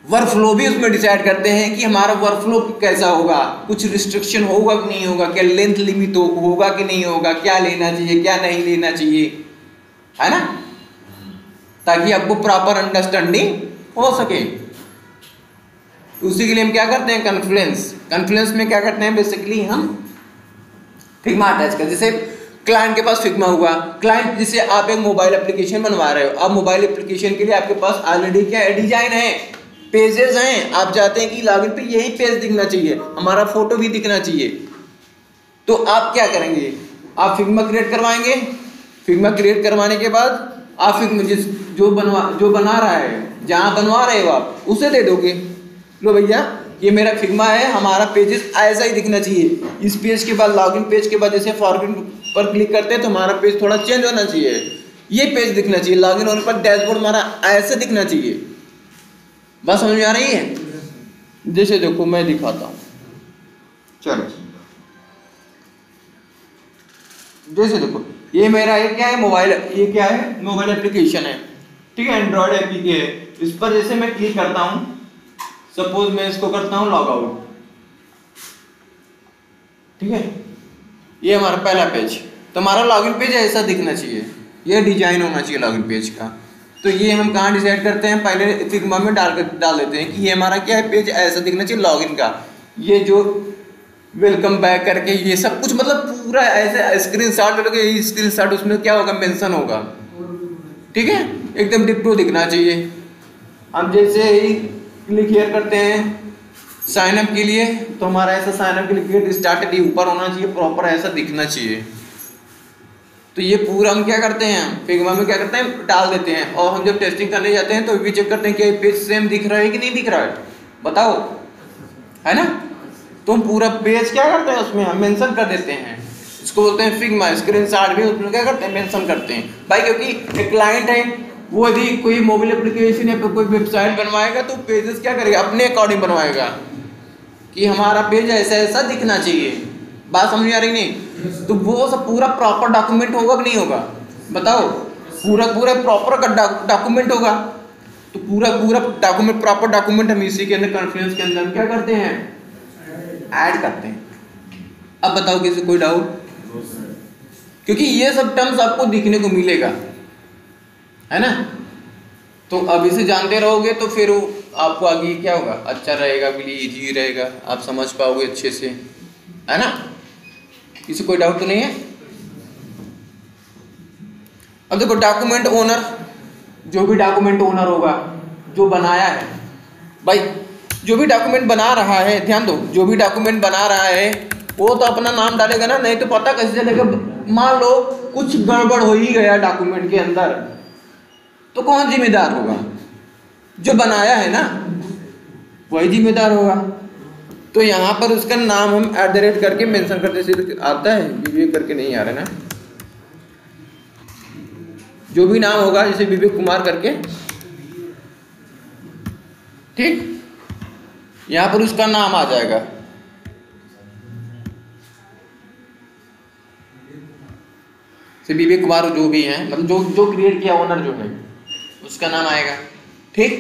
वर्कफ्लो भी उसमें डिसाइड करते हैं कि हमारा वर्कफ्लो कैसा होगा, कुछ रिस्ट्रिक्शन होगा कि नहीं होगा, क्या लेंथ लिमिट होगा कि नहीं होगा, क्या लेना चाहिए क्या नहीं लेना चाहिए, है ना, ताकि आपको प्रॉपर अंडरस्टैंडिंग हो सके। उसी के लिए हम क्या करते हैं, कॉन्फ्लुएंस में क्या करते हैं, बेसिकली हम फिग्मा अटैच कर। जैसे क्लाइंट के पास फिग्मा हुआ, क्लाइंट जिसे आप एक मोबाइल एप्लीकेशन बनवा रहे हो, अब मोबाइल एप्लीकेशन के लिए आपके पास ऑलरेडी क्या है, डिजाइन है, पेजेस हैं, आप चाहते हैं कि लॉगिन पे यही पेज दिखना चाहिए, हमारा फोटो भी दिखना चाहिए। तो आप क्या करेंगे, आप फिग्मा क्रिएट करवाएंगे, फिग्मा क्रिएट करवाने के बाद आप फिग्मा जो बना रहा है, जहाँ बनवा रहे हो आप उसे दे दोगे, लो भैया ये मेरा फिग्मा है, हमारा पेजेस ऐसा ही दिखना चाहिए। इस पेज के बाद लॉगिन पेज के बाद जैसे फॉरवर्ड पर क्लिक करते हैं तो हमारा पेज थोड़ा चेंज होना चाहिए, ये पेज दिखना चाहिए, लॉगिन होने पर डैशबोर्ड हमारा ऐसे दिखना चाहिए। बात समझ में आ रही है? जैसे देखो मैं दिखाता हूँ, चलो जैसे देखो ये मेरा ये क्या है, मोबाइल, ये क्या है, मोबाइल एप्लीकेशन है, ठीक है, एंड्रॉयड एपीके है। इस पर जैसे मैं क्लिक करता हूँ, सपोज मैं इसको करता हूं लॉग आउट, ठीक है, ये हमारा पहला पेज, तो हमारा लॉगिन पेज ऐसा दिखना चाहिए, ये डिजाइन होना चाहिए लॉगिन पेज का। तो ये हम कहाँ डिसाइड करते हैं, पहले फिग्मा में डाल देते हैं कि ये हमारा क्या है, पेज ऐसा दिखना चाहिए लॉगिन का। ये जो वेलकम बैक करके ये सब कुछ मतलब पूरा ऐसे स्क्रीनशॉट लोगे, ये स्क्रीनशॉट उसमें क्या होगा, मेंशन होगा, ठीक है, एकदम डिट्टो दिखना चाहिए। हम जैसे ही क्लिक हियर करते हैं साइन अप के लिए, तो हमारा ऐसा sign up click here started ऊपर होना चाहिए, प्रॉपर ऐसा दिखना चाहिए। तो ये पूरा हम क्या करते हैं, फिग्मा में क्या करते हैं, डाल देते हैं। और हम जब टेस्टिंग करने जाते हैं तो भी चेक करते हैं कि पेज सेम दिख रहा है कि नहीं दिख रहा है, बताओ, है ना। तो हम पूरा पेज क्या करते हैं, उसमें हम मेंशन कर देते हैं, इसको बोलते हैं फिग्मा स्क्रीनशॉट भी उसमें क्या करते हैं, मेंशन करते हैं भाई, क्योंकि एक क्लाइंट है वो यदि कोई मोबाइल एप्लीकेशन या कोई वेबसाइट बनवाएगा तो पेजेस क्या करेगा, अपने अकॉर्डिंग बनवाएगा कि हमारा पेज ऐसा ऐसा दिखना चाहिए। बात समझ में आ रही नहीं? तो वो सब पूरा प्रॉपर डॉक्यूमेंट होगा कि नहीं होगा, बताओ, पूरा प्रॉपर डॉक्यूमेंट होगा। तो पूरा डॉक्यूमेंट, प्रॉपर डॉक्यूमेंट हम इसी के अंदर कॉन्फ्रेंस के अंदर क्या करते हैं, ऐड करते हैं। अब बताओ किसी कोई डाउट, क्योंकि ये सब टर्म्स आपको दिखने को मिलेगा, है ना। तो अभी से जानते रहोगे तो फिर आपको आगे क्या होगा, अच्छा रहेगा, बिल्कुल इजी रहेगा, आप समझ पाओगे अच्छे से, है ना। किसी कोई डाउट तो नहीं है? अब देखो डॉक्यूमेंट ओनर, जो भी डॉक्यूमेंट ओनर होगा जो बनाया है भाई, जो भी डॉक्यूमेंट बना रहा है, ध्यान दो, जो भी डॉक्यूमेंट बना रहा है वो तो अपना नाम डालेगा ना, नहीं तो पता कैसे चलेगा? मान लो कुछ गड़बड़ हो ही गया डॉक्यूमेंट के अंदर, तो कौन जिम्मेदार होगा? जो बनाया है ना, वही जिम्मेदार होगा। तो यहाँ पर उसका नाम हम @ करके मेंशन करते, सीधे आता है, विवेक करके नहीं आ रहा ना, जो भी नाम होगा जैसे विवेक कुमार करके, ठीक, यहाँ पर उसका नाम आ जाएगा। विवेक कुमार जो भी है, मतलब जो क्रिएट किया ओनर जो है उसका नाम आएगा, ठीक।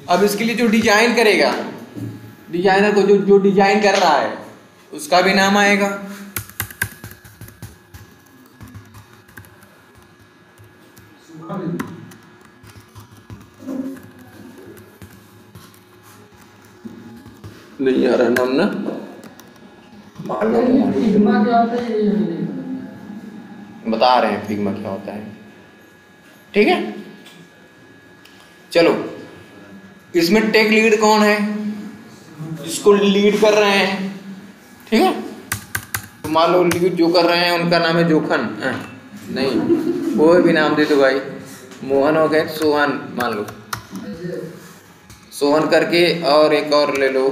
अब इसके लिए जो डिजाइन करेगा, डिजाइनर को जो डिजाइन कर रहा है उसका भी नाम आएगा। नहीं आ रहा नाम ना, फिग्मा क्या होता है ये बता रहे हैं फिग्मा क्या होता है, ठीक है। चलो, इसमें टेक लीड कौन है? इसको लीड कर रहे हैं, ठीक है। तो मान लो लीड जो कर रहे हैं उनका नाम है जोखन, नहीं कोई भी नाम दे दो भाई, मोहन हो गए, सोहन मान लो, सोहन करके, और एक और ले लो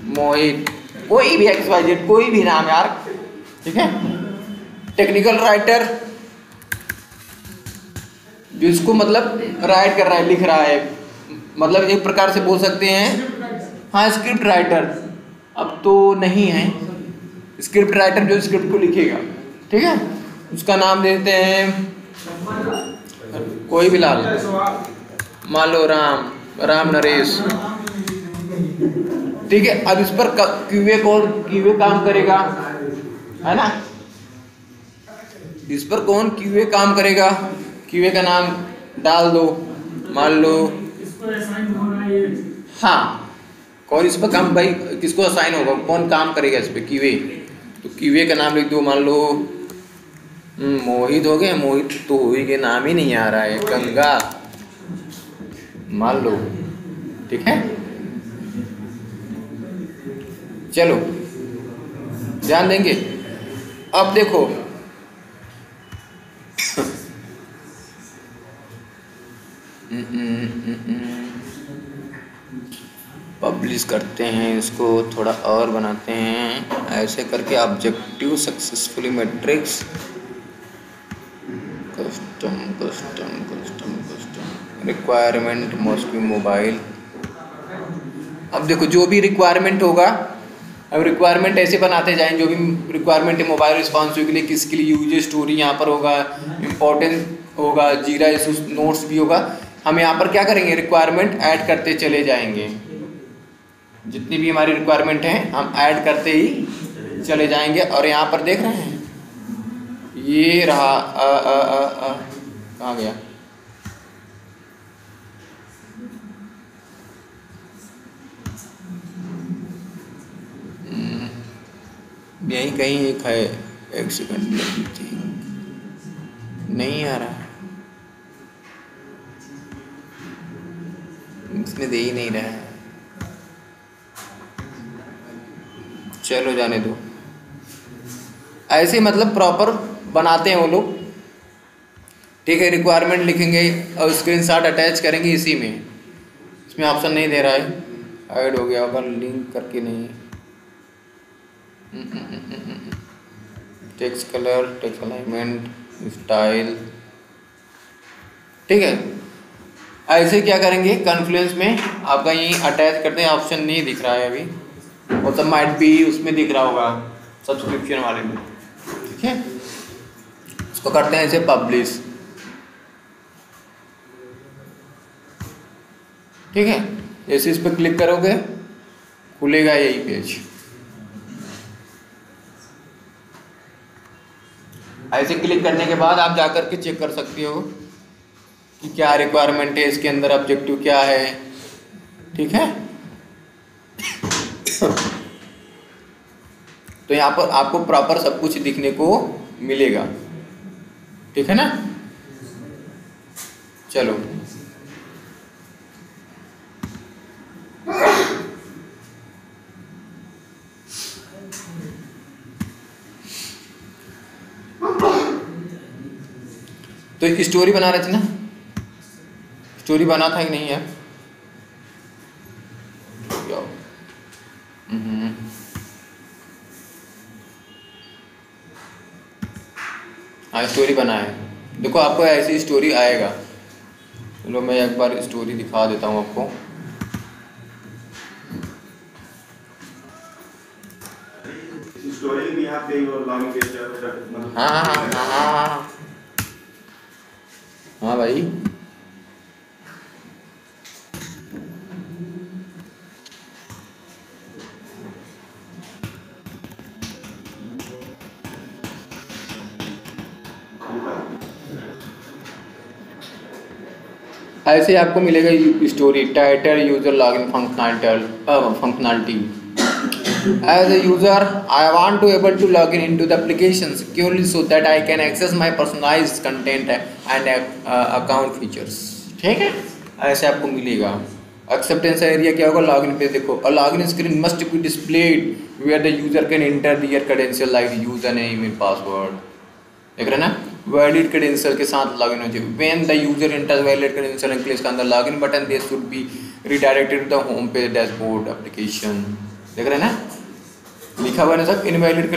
मोहित, कोई भी XYZ, कोई भी नाम यार, ठीक है। टेक्निकल राइटर जो इसको मतलब राइट कर रहा है, लिख रहा है, मतलब एक प्रकार से बोल सकते हैं, हाँ स्क्रिप्ट राइटर, अब तो नहीं है, स्क्रिप्ट राइटर जो स्क्रिप्ट को लिखेगा, ठीक है, उसका नाम देते हैं कोई भी लाल, मान लो राम नरेश, ठीक है। अब इस पर क्यूए काम करेगा, है ना, इस पर कौन क्यूए काम करेगा? क्यूए का नाम डाल दो, मान लो, हाँ, कौन इस पर काम, भाई किसको असाइन होगा, कौन काम करेगा इस पे? क्यूए, तो क्यूए का नाम लिख दो, मान लो मोहित हो गया, मोहित तो हो ही गया, नाम ही नहीं आ रहा है, गंगा मान लो, ठीक है। चलो ध्यान देंगे। अब देखो पब्लिश करते हैं, इसको थोड़ा और बनाते हैं, ऐसे करके objective successfully matrix, custom custom custom custom requirement must be mobile. अब देखो जो भी रिक्वायरमेंट होगा, अब रिक्वायरमेंट ऐसे बनाते जाएं, जो भी रिक्वायरमेंट है मोबाइल रिस्पॉन्सिव के लिए, किसके लिए, यूजर स्टोरी यहाँ पर होगा, इम्पोर्टेंट होगा, जीरा इशूज नोट्स भी होगा। हम यहाँ पर क्या करेंगे, रिक्वायरमेंट ऐड करते चले जाएंगे, जितनी भी हमारी रिक्वायरमेंट है हम ऐड करते ही चले जाएंगे। और यहाँ पर देख रहे हैं ये रहा, कहाँ गया, यहीं कहीं एक है, एक सेकंड नहीं आ रहा, इसने दे ही नहीं रहा है, चलो जाने दो। ऐसे मतलब प्रॉपर बनाते हैं वो लोग, ठीक है। रिक्वायरमेंट लिखेंगे और स्क्रीनशॉट अटैच करेंगे इसी में, इसमें ऑप्शन नहीं दे रहा है, ऐड हो गया होगा, लिंक करके नहीं, text colour, text alignment, style, ठीक है। ऐसे क्या करेंगे, कॉन्फ्लुएंस में आपका यहीं अटैच करते हैं, ऑप्शन नहीं दिख रहा है अभी, वो तो माइट भी उसमें दिख रहा होगा सब्सक्रिप्शन वाले में, ठीक है। इसको करते हैं ऐसे पब्लिश, ठीक है। जैसे इस पर क्लिक करोगे खुलेगा यही पेज, ऐसे क्लिक करने के बाद आप जाकर के चेक कर सकते हो कि क्या रिक्वायरमेंट है इसके अंदर, ऑब्जेक्टिव क्या है, ठीक है। तो यहाँ पर आपको प्रॉपर सब कुछ दिखने को मिलेगा, ठीक है ना। चलो स्टोरी बना रहे थे ना, स्टोरी बना था कि नहीं यार? हाँ स्टोरी बना है, देखो आपको ऐसी स्टोरी आएगा। चलो मैं एक बार स्टोरी दिखा देता हूँ आपको। स्टोरी भी आप पे लॉगिन पेज मतलब हाँ भाई ऐसे आपको मिलेगा story title user login functionality. As a user, I want to able to log into the application securely so that I can access my personalized content and account features। ठीक है, ऐसे आपको मिलेगा। एक्सेप्टेंस एरिया क्या होगा? Login पे देखो, a login screen must be displayed where the user can enter their credential like username and password। देख रहे ना, वैलिड क्रेडेंशियल के साथ लॉगिन हो जाए। When the user enters valid credential and clicks on the login button they should be redirected to the home page dashboard application. देख रहे हैं ना, लिखा हुआ है सब इनवैलिड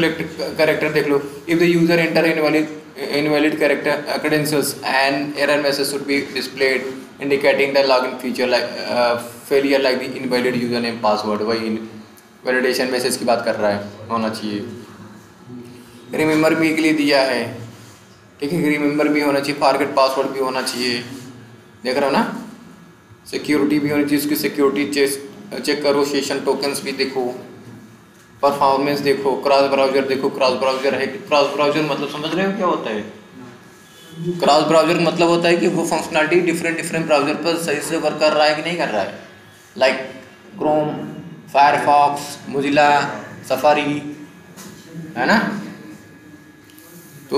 कैरेक्टर देख लो। If the user enter invalid character credentials and error message should be displayed indicating the login feature like failure like the invalid user name password. वही वैलिडेशन मैसेज की बात कर रहा है, होना चाहिए। रिमेंबर भी के लिए दिया है, ठीक है, रिमेंबर भी होना चाहिए, फॉरगेट पासवर्ड भी होना चाहिए। देख रहे हो ना, सिक्योरिटी भी होनी चाहिए, उसकी सिक्योरिटी चेक करो, सेशन टोकन्स भी देखो, परफॉर्मेंस देखो, क्रॉस ब्राउजर देखो। क्रॉस ब्राउजर है, क्रॉस ब्राउजर मतलब समझ रहे हो क्या होता है? क्रॉस ब्राउजर मतलब होता है कि वो फंक्शनलिटी डिफरेंट ब्राउजर पर सही से वर्क कर रहा है कि नहीं कर रहा है। Like Chrome, Firefox, Mozilla, safari, है ना। तो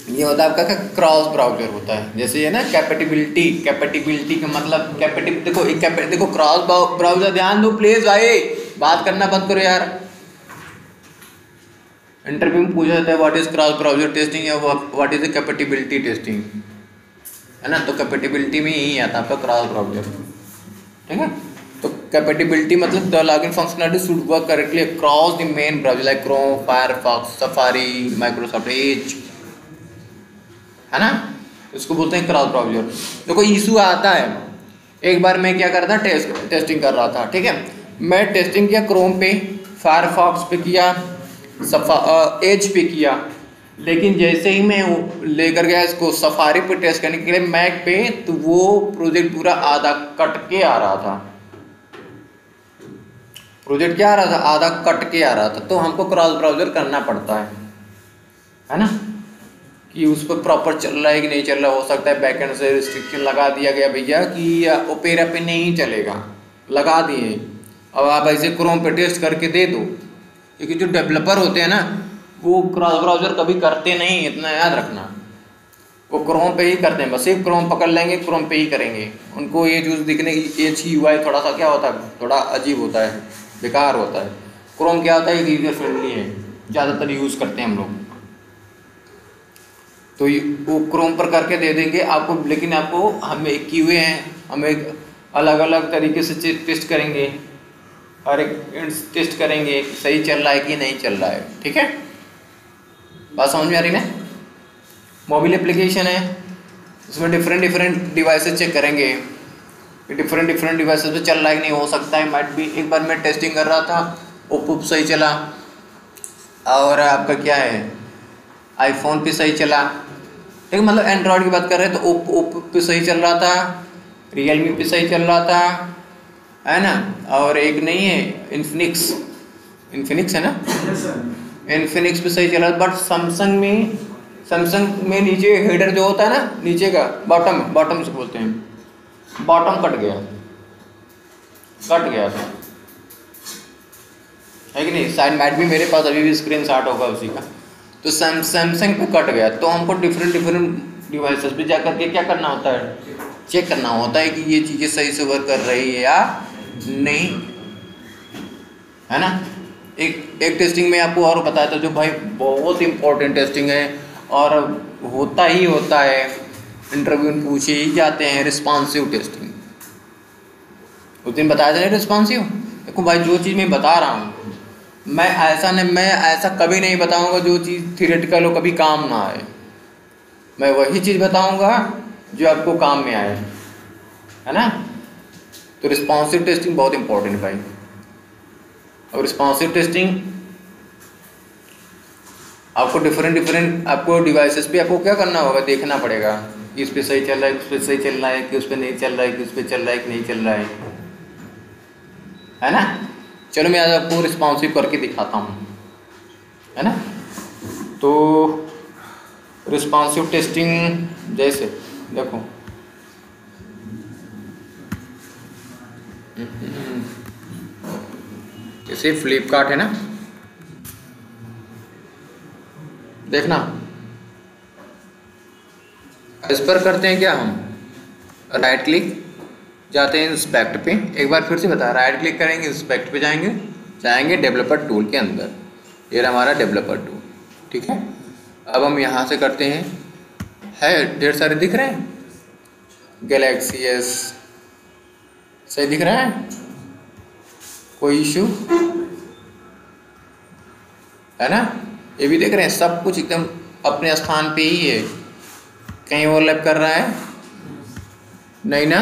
ये होता है आपका क्या, क्रॉस ब्राउजर होता है। जैसे ये ना कैपेटिबिलिटी का मतलब देखो क्रॉस ब्राउजर, ध्यान दो प्लीज भाई, बात करना बंद करो यार। इंटरव्यू में पूछा जाता है what is cross browser testing या व्हाट इज कैपेटिबिलिटी टेस्टिंग, है ना। तो कैपेटिबिलिटी में यही आता है आपका क्रॉस ब्राउजर, ठीक है। तो कैपेटिबिलिटी मतलब the login functionality should work correctly across the main browser like Chrome, Firefox, safari, Microsoft Edge, है ना। इसको बोलते हैं क्रॉस ब्राउजर। देखो इशू आता है, एक बार मैं क्या कर रहा था, टेस्टिंग कर रहा था, ठीक है। मैं टेस्टिंग किया क्रोम पे, फायरफॉक्स पे किया, एज पे किया, लेकिन जैसे ही मैं लेकर गया इसको सफारी पे टेस्ट करने के लिए मैक पे, तो वो प्रोजेक्ट पूरा आधा कट के आ रहा था। प्रोजेक्ट क्या आ रहा था? आधा कट के आ रहा था। तो हमको क्रॉस ब्राउजर करना पड़ता है ना, कि उस पर प्रॉपर चल रहा है कि नहीं चल रहा। हो सकता है बैकएंड से रिस्ट्रिक्शन लगा दिया गया भैया कि ओपेरा पे नहीं चलेगा, लगा दिए। अब आप ऐसे क्रोम पे टेस्ट करके दे दो, क्योंकि जो डेवलपर होते हैं ना वो क्रॉस ब्राउजर कभी करते नहीं, इतना याद रखना। वो क्रोम पे ही करते हैं, बस सिर्फ क्रोम पकड़ लेंगे, क्रोम पे ही करेंगे। उनको ये चीज़ दिखने की अच्छी यूआई थोड़ा सा क्या होता है, थोड़ा अजीब होता है, बेकार होता है। क्रोम क्या होता है, यूजर फ्रेंडली है, ज़्यादातर यूज़ करते हैं हम लोग। तो वो क्रोम पर करके दे देंगे आपको, लेकिन आपको हमें क्यूए हैं, हमें अलग अलग तरीके से टेस्ट करेंगे, हर एक टेस्ट करेंगे कि सही चल रहा है कि नहीं चल रहा है, ठीक है। बात समझ में आ रही ना। मोबाइल एप्लीकेशन है, उसमें डिफरेंट डिवाइसेस चेक करेंगे, डिफरेंट डिवाइसेस पे चल रहा है कि नहीं। हो सकता है माइट भी, एक बार मैं टेस्टिंग कर रहा था, ओप्पो सही चला, और आपका क्या है आईफोन पे सही चला, ठीक है। मतलब एंड्रॉयड की बात कर रहे हैं तो ओप्पो पे सही चल रहा था, रियलमी पे सही चल रहा था, है ना। और एक नहीं है इन्फिनिक्स है ना, इन्फिनिक्स पे सही चल रहा था। बट सैमसंग में नीचे हेडर जो होता है ना, नीचे का बॉटम से बोलते हैं, बॉटम कट गया था, है कि नहीं। शायद मैट भी मेरे पास अभी भी स्क्रीन शॉट होगा उसी का। तो सैमसंग पे कट गया, तो हमको डिफरेंट डिवाइसेस पे जा करके क्या करना होता है, चेक करना होता है कि ये चीज़ें सही से वर्क कर रही है या नहीं, है ना। एक टेस्टिंग में आपको और बताया था जो भाई बहुत इंपॉर्टेंट टेस्टिंग है और होता ही होता है, इंटरव्यू में पूछे ही जाते हैं रिस्पॉन्सिव टेस्टिंग। उस दिन बताया था रिस्पॉन्सिव। देखो भाई, जो चीज़ मैं बता रहा हूँ मैं ऐसा कभी नहीं बताऊँगा जो चीज़ थियोरेटिकल हो, कभी काम ना आए। मैं वही चीज़ बताऊँगा जो आपको काम में आए, है ना। तो रिस्पॉन्सिव टेस्टिंग बहुत इंपॉर्टेंट है भाई। और रिस्पॉन्सिव टेस्टिंग आपको डिफरेंट आपको डिवाइसेस पे आपको क्या करना होगा, देखना पड़ेगा कि इस पे सही चल रहा है, उस पे सही चल रहा है, कि उस पे नहीं चल रहा है, कि उस पे चल रहा है कि नहीं चल रहा है ना। चलो मैं आज आपको रिस्पॉन्सिव करके दिखाता हूँ, है ना। तो रिस्पॉन्सिव टेस्टिंग जैसे देखो, जैसे फ्लिपकार्ट है ना, देखना इस पर करते हैं क्या हम, राइट क्लिक जाते हैं इंस्पेक्ट पे। एक बार फिर से बता, राइट क्लिक करेंगे, इंस्पेक्ट पे जाएंगे डेवलपर टूल के अंदर। ये रहा हमारा डेवलपर टूल, ठीक है। अब हम यहाँ से करते हैं, है ढेर सारे दिख रहे हैं, गैलेक्सी एस सही दिख रहा है, कोई इशू है ना। ये भी देख रहे हैं, सब कुछ एकदम अपने स्थान पे ही है, कहीं ओवरलैप कर रहा है नहीं ना।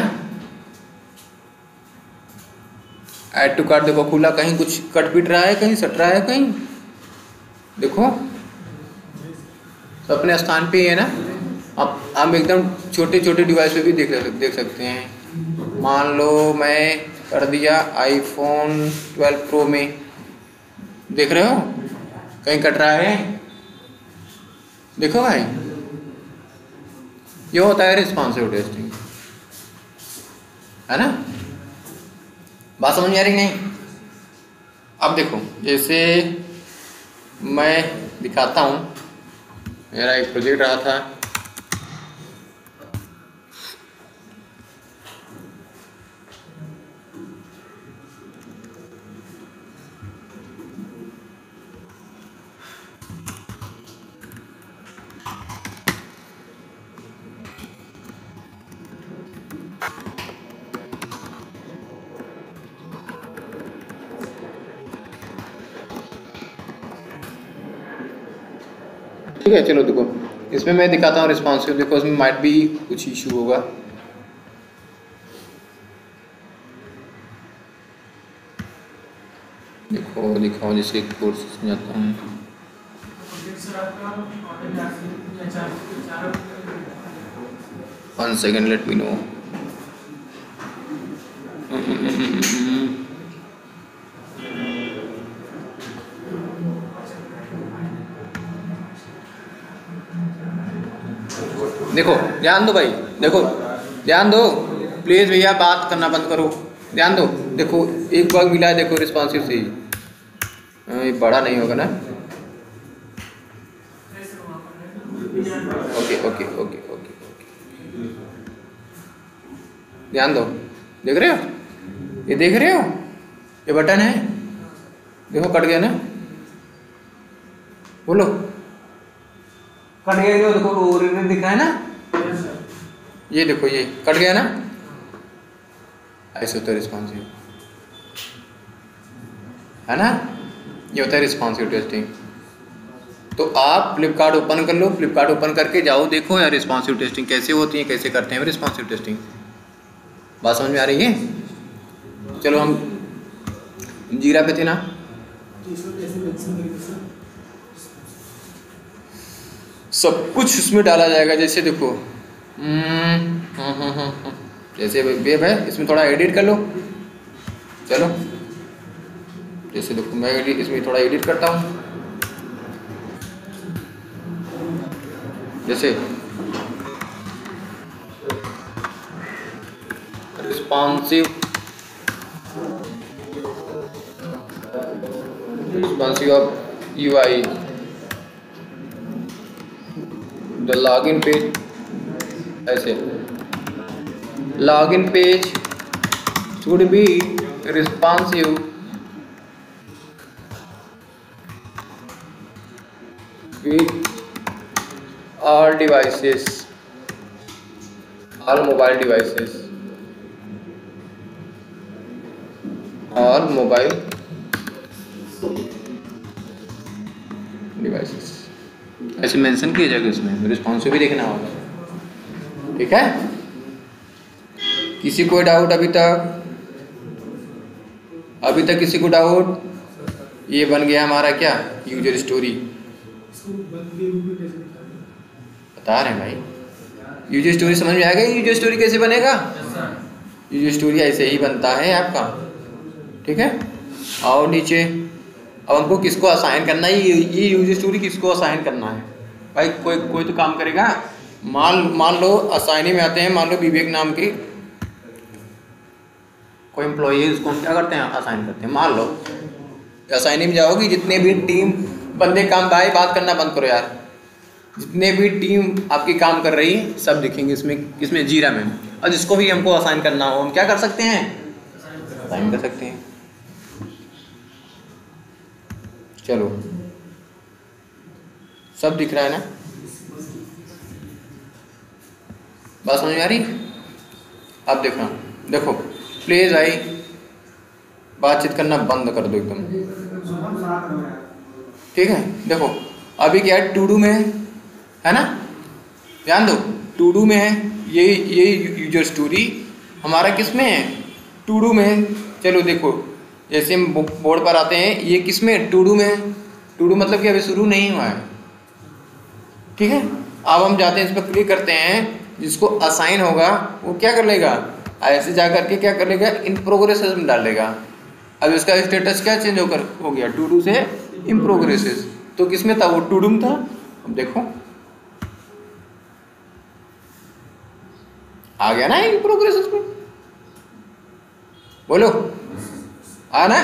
ऐड टू कार्ट देखो खुला, कहीं कुछ कट पिट रहा है, कहीं सट रहा है, कहीं देखो तो अपने स्थान पे ही है ना। अब हम एकदम छोटे छोटे डिवाइस पे भी देख सकते हैं। मान लो मैं कर दिया आईफोन 12 प्रो में, देख रहे हो कहीं कट रहा है, देखो भाई। ये होता है रिस्पॉन्सिव टेस्टिंग, है ना। बात समझ में आ रही नहीं। अब देखो, जैसे मैं दिखाता हूँ, मेरा एक प्रोजेक्ट रहा था, ठीक है। चलो देखो, इसमें मैं दिखाता हूँ रिस्पॉन्सिव। देखो इसमें माइट भी कुछ इशू होगा, दिखाओ जैसे कोर्स समझाता हूँ। 1 सेकेंड, लेट मी नो। देखो ध्यान दो भाई, देखो ध्यान दो प्लीज़ भैया, बात करना बंद करो, ध्यान दो। देखो एक बार मिला है, देखो रिस्पॉन्सिव से ही, ये बड़ा नहीं होगा ना। Okay okay okay okay okay, ध्यान दो। देख रहे हो, ये देख रहे हो, ये बटन है, देखो कट गया ना, बोलो कट गया। देखो दिख रहा है ना, ये देखो ये कट गया ना, ऐसे होता है रिस्पॉन्सिव, है ना। ये होता है रिस्पॉन्सिव टेस्टिंग। तो आप फ्लिपकार्ट ओपन कर लो, फ्लिपकार्ट ओपन करके जाओ, देखो यार रिस्पॉन्सिव टेस्टिंग कैसे होती है, कैसे करते हैं रिस्पॉन्सिव टेस्टिंग। बात समझ में आ रही है। चलो हम जीरा पे थे ना, सब कुछ उसमें डाला जाएगा। जैसे देखो जैसे वेब है, इसमें थोड़ा एडिट कर लो। चलो जैसे देखो मैं इसमें थोड़ा एडिट करता हूँ, जैसे responsive of UI, the login page, ऐसे login page should be responsive with all devices, all mobile devices, all mobile devices ऐसे मेंशन किया जाएगा, इसमें रिस्पॉन्सिव भी देखना होगा। ठीक है, किसी कोई डाउट अभी तक? अभी तक किसी को डाउट? ये बन गया हमारा क्या, यूजर स्टोरी। बता रहे हैं भाई, यूजर स्टोरी समझ में आ गया? यूजर स्टोरी कैसे बनेगा? यूजर स्टोरी ऐसे ही बनता है आपका। ठीक है, और नीचे अब हमको किसको असाइन करना है, ये यूजर स्टोरी किसको असाइन करना है भाई? कोई तो काम करेगा। मान लो असाइनी में आते हैं, मान लो विवेक नाम की कोई एम्प्लॉई है, उसको हम क्या करते हैं, असाइन करते हैं। मान लो असाइनी में जाओगी, जितने भी टीम बंदे काम, भाई बात करना बंद करो यार, जितने भी टीम आपकी काम कर रही है सब दिखेंगे इसमें जीरा में। और जिसको भी हमको असाइन करना हो हम क्या कर सकते हैं, असाइन कर सकते हैं। चलो सब दिख रहा है ना? बात समझ में आ रही? अब देखो प्लीज आई बातचीत करना बंद कर दो एकदम। ठीक है, देखो अभी क्या है, टू डू में है ना, ध्यान दो, टू डू में है ये यूजर स्टोरी हमारा किस में है, टू डू में है। चलो देखो जैसे हम बोर्ड पर आते हैं, ये किस में, टू डू में है। टू डू मतलब कि अभी शुरू नहीं हुआ है। ठीक है, अब हम जाते हैं, इस पर क्लिक करते हैं, जिसको असाइन होगा वो क्या कर लेगा, ऐसे जा करके क्या कर लेगा, इन प्रोग्रेस में डाल लेगा। अब इसका स्टेटस क्या चेंज हो गया, टू डू से इन प्रोग्रेस। तो किस में था, वो टू डू में था। अब देखो आ गया ना इन प्रोग्रेस में, बोलो आ ना।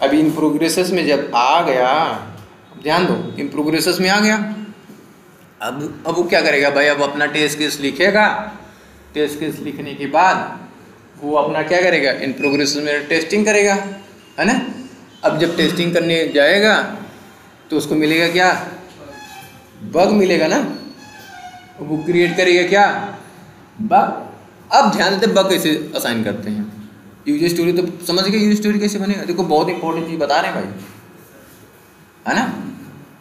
अब इन प्रोग्रेसेस में जब आ गया, ध्यान दो, इन प्रोग्रेसेस में आ गया। अब वो क्या करेगा भाई, अब अपना टेस्ट केस लिखेगा। टेस्ट केस लिखने के बाद वो अपना क्या करेगा, इन प्रोग्रेसेस में टेस्टिंग करेगा, है ना। अब जब टेस्टिंग करने जाएगा तो उसको मिलेगा क्या, बग मिलेगा ना। वो क्रिएट करेगा क्या, बग। अब ध्यान देते बग कैसे असाइन करते हैं। यूजर स्टोरी तो समझ गए, यूजर स्टोरी कैसे बनेगा। देखो बहुत इंपॉर्टेंट चीज़ बता रहे हैं भाई, है ना,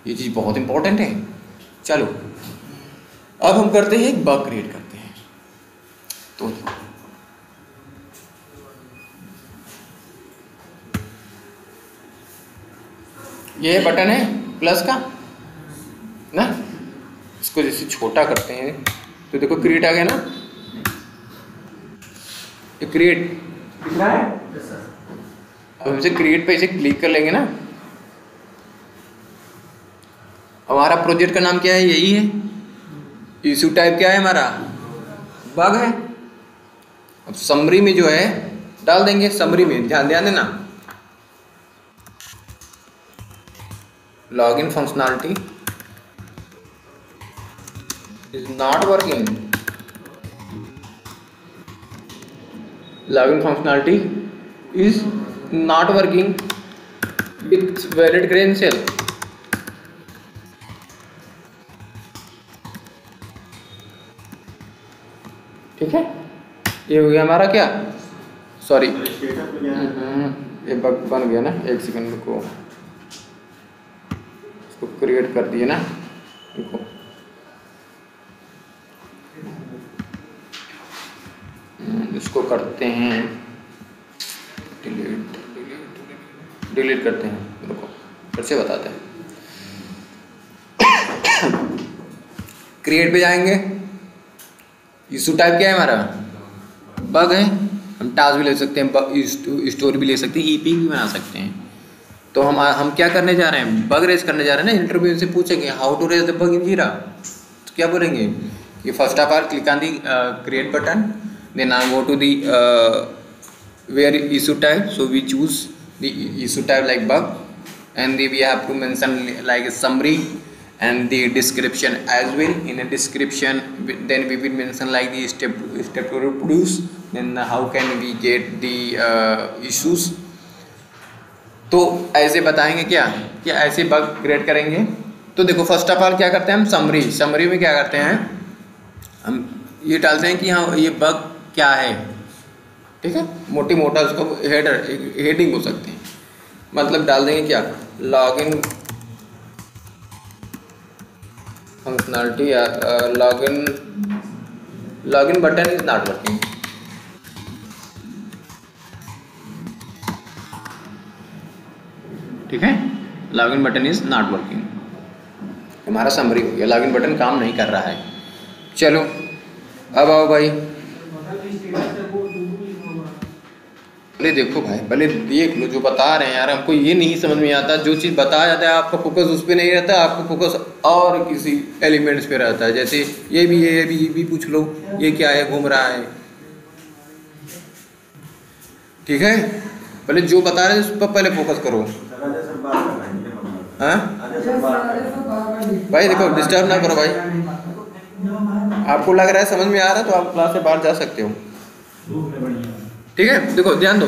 ये चीज़ बहुत इंपॉर्टेंट है। चलो अब हम करते हैं, एक बग क्रिएट करते हैं। तो ये बटन है प्लस का ना, इसको जैसे छोटा करते हैं तो देखो क्रिएट आ गया ना, ये क्रिएट दिख रहा है। अब हमसे क्रिएट पे इसे क्लिक कर लेंगे ना। हमारा प्रोजेक्ट का नाम क्या है, यही है। इशू टाइप क्या है हमारा, बग है। अब समरी में जो है डाल देंगे, समरी में ध्यान देना, login functionality is not working, login functionality is not working with valid credential. ठीक है, ये हो गया हमारा क्या, सॉरी ये बग बन गया ना। एक सेकंड को इसको क्रिएट कर दिए ना, देखो इसको करते हैं डिलीट करते हैं, रुको फिर से बताते हैं। क्रिएट पे जाएंगे, इशू टाइप क्या है हमारा, बग है। हम टास्क भी ले सकते हैं, स्टोरी भी ले सकते हैं, ईपी भी बना सकते हैं। तो हम क्या करने जा रहे हैं, बग रेज करने जा रहे हैं ना। इंटरव्यू से पूछेंगे how to raise the bug in Jira, तो क्या बोलेंगे कि first of all click on the create button, then I go to the where issue type, so we choose the issue type like bug, and we have to mention like a summary and the description as well. In a description then we will mention like the step to reproduce, then how can we get the issues. तो ऐसे बताएंगे क्या ऐसे bug create करेंगे। तो देखो first of all क्या करते हैं हम, समरी में क्या करते हैं हम, ये डालते हैं कि हाँ ये बग क्या है, ठीक है, मोटी मोटा उसको हेडिंग हो सकती है। मतलब डाल देंगे क्या, login functionality, login button is not working. ठीक है, login button is not working, हमारा समरी हो गया, लॉगिन बटन काम नहीं कर रहा है। चलो अब आओ भाई, पहले देखो भाई, पहले देख लो जो बता रहे हैं यार, हमको ये नहीं समझ में आता, जो चीज़ बताया जाता है आपका फोकस उस पर नहीं रहता, आपका फोकस और किसी एलिमेंट्स पे रहता है। जैसे ये भी पूछ लो, ये क्या है, घूम रहा है, ठीक है, पहले जो बता रहे हैं उस पर पहले फोकस करो। हाँ भाई देखो, डिस्टर्ब ना करो भाई, आपको लग रहा है समझ में आ रहा है तो आप क्लास से बाहर जा सकते हो, ठीक है। देखो ध्यान दो,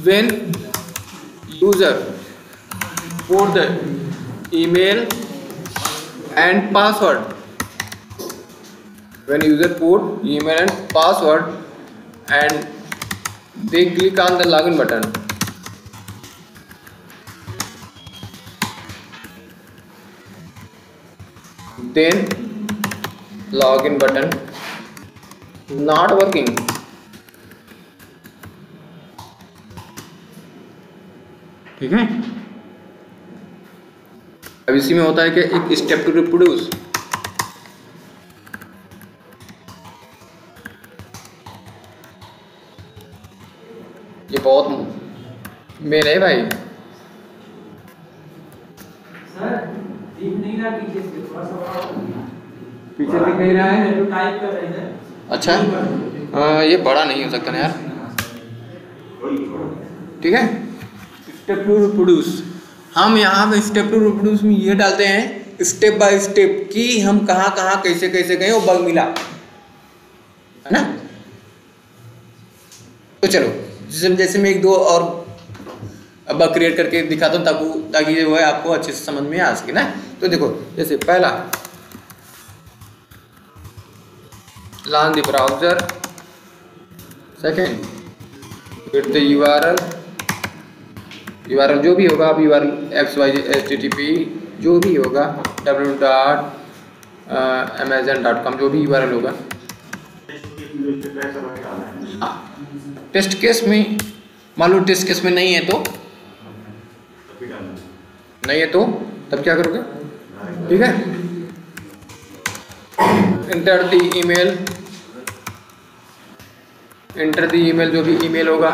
when user put the email and password, when user put email and password and they click on the login button, then login button not working, ठीक है। अब इसी में होता है कि एक स्टेप टू रिप्रोड्यूस, ये बहुत मेन है भाई। सर दिख नहीं रहा पीछे से, थोड़ा सा पीछे दिख नहीं रहा है, जो टाइप कर रहे हैं। अच्छा ये बड़ा नहीं हो सकता ना यार, ठीक है। स्टेप टू रिप्रोड्यूस, हम यहाँ पे स्टेप टू रिप्रोड्यूस में ये डालते हैं स्टेप बाय स्टेप कि हम कहाँ कहाँ कैसे कैसे गए वो बग मिला, है ना। तो चलो जैसे मैं एक दो और बग क्रिएट करके दिखाता हूँ ताकि ये वो है आपको अच्छे से समझ में आ सके ना। तो देखो जैसे पहला, लॉन्च द ब्राउज़र, सेकेंड फिर द URL जो भी होगा, आप URL XYZ HTTP जो भी होगा, www.amazon.com जो भी URL होगा। टेस्ट केस में मान लो टेस्ट केस में नहीं है तो तब क्या करोगे, ठीक है। इंटर द ईमेल जो भी ईमेल होगा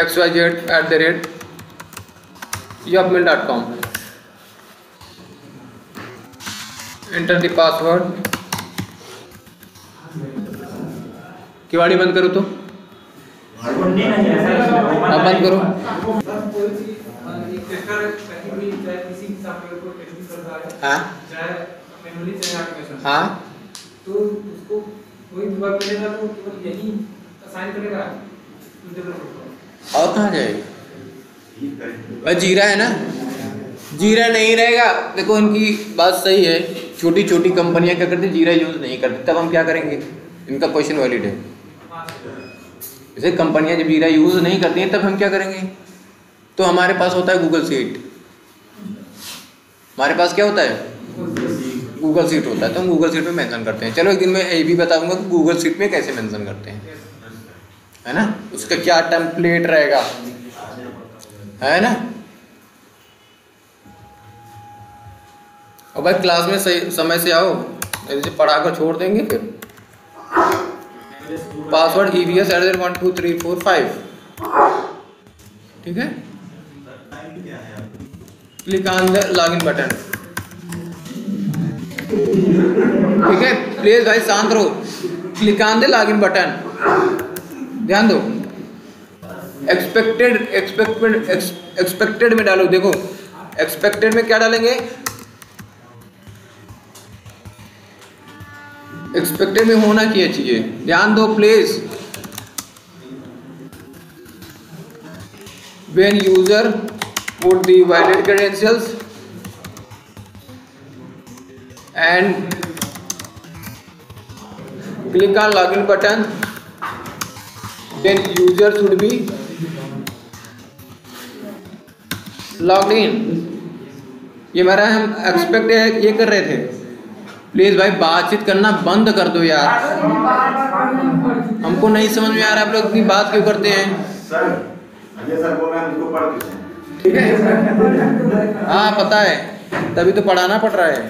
xyz@yahoo.com, इंटर द पासवर्ड, किवाड़ी बंद करो तो अब बंद करो। हाँ हाँ तो उसको कोई बग मिलेगा तो केवल यही असाइन करेगा, और कहाँ जाएगा, बस जीरा है ना, जीरा नहीं रहेगा। देखो इनकी बात सही है, छोटी छोटी कंपनियां क्या करती, जीरा यूज़ नहीं करती, तब हम क्या करेंगे, इनका क्वेश्चन वैलिड है। जैसे कंपनियां जब जीरा यूज़ नहीं करती हैं तब हम क्या करेंगे, तो हमारे पास होता है गूगल शीट, हमारे पास क्या होता है, गूगल शीट होता है, तो हम गूगल शीट में मेंशन करते हैं। चलो एक दिन मैं ये भी बताऊंगा कि गूगल शीट में कैसे मेंशन करते हैं, है ना, उसका क्या टेम्पलेट रहेगा, है ना। और भाई क्लास में सही समय से आओ, ऐसे पढ़ा कर छोड़ देंगे फिर। पासवर्ड EVS@12345, ठीक है। Click on the login button, ठीक है। प्लीज भाई शांत रहो, click on the login button, ध्यान दो। एक्सपेक्टेड में डालो, देखो एक्सपेक्टेड में क्या डालेंगे, एक्सपेक्टेड में होना क्या चाहिए, ध्यान दो please. when user put the valid credentials and click on login button, then user should be logged in। ये हमारा हम एक्सपेक्ट ये कर रहे थे। प्लीज भाई बातचीत करना बंद कर दो यार, हमको नहीं समझ में आ रहा आप लोग इतनी बात क्यों करते हैं। सर अजय सर बोल रहे हैं इसको पढ़ के, ठीक है हाँ पता है, तभी तो पढ़ाना पड़ रहा है।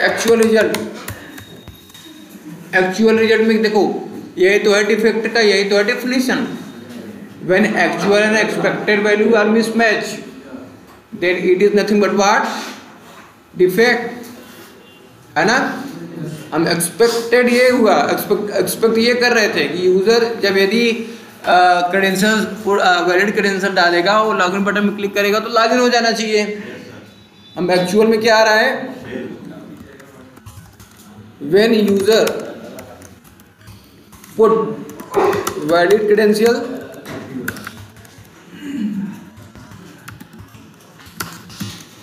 एक्चुअल रिजल्ट में देखो यही तो है डिफेक्ट का, यही तो है definition. When actual and expected value are mismatch then it is nothing but what, defect, है ना। हम एक्सपेक्टेड ये हुआ, एक्सपेक्ट ये कर रहे थे कि यूजर जब यदि क्रेडेंशियल वैलिड क्रेडेंशियल डालेगा वो लॉगिन बटन में क्लिक करेगा तो लॉगिन हो जाना चाहिए। हम एक्चुअल में क्या आ रहा है, when user put valid credential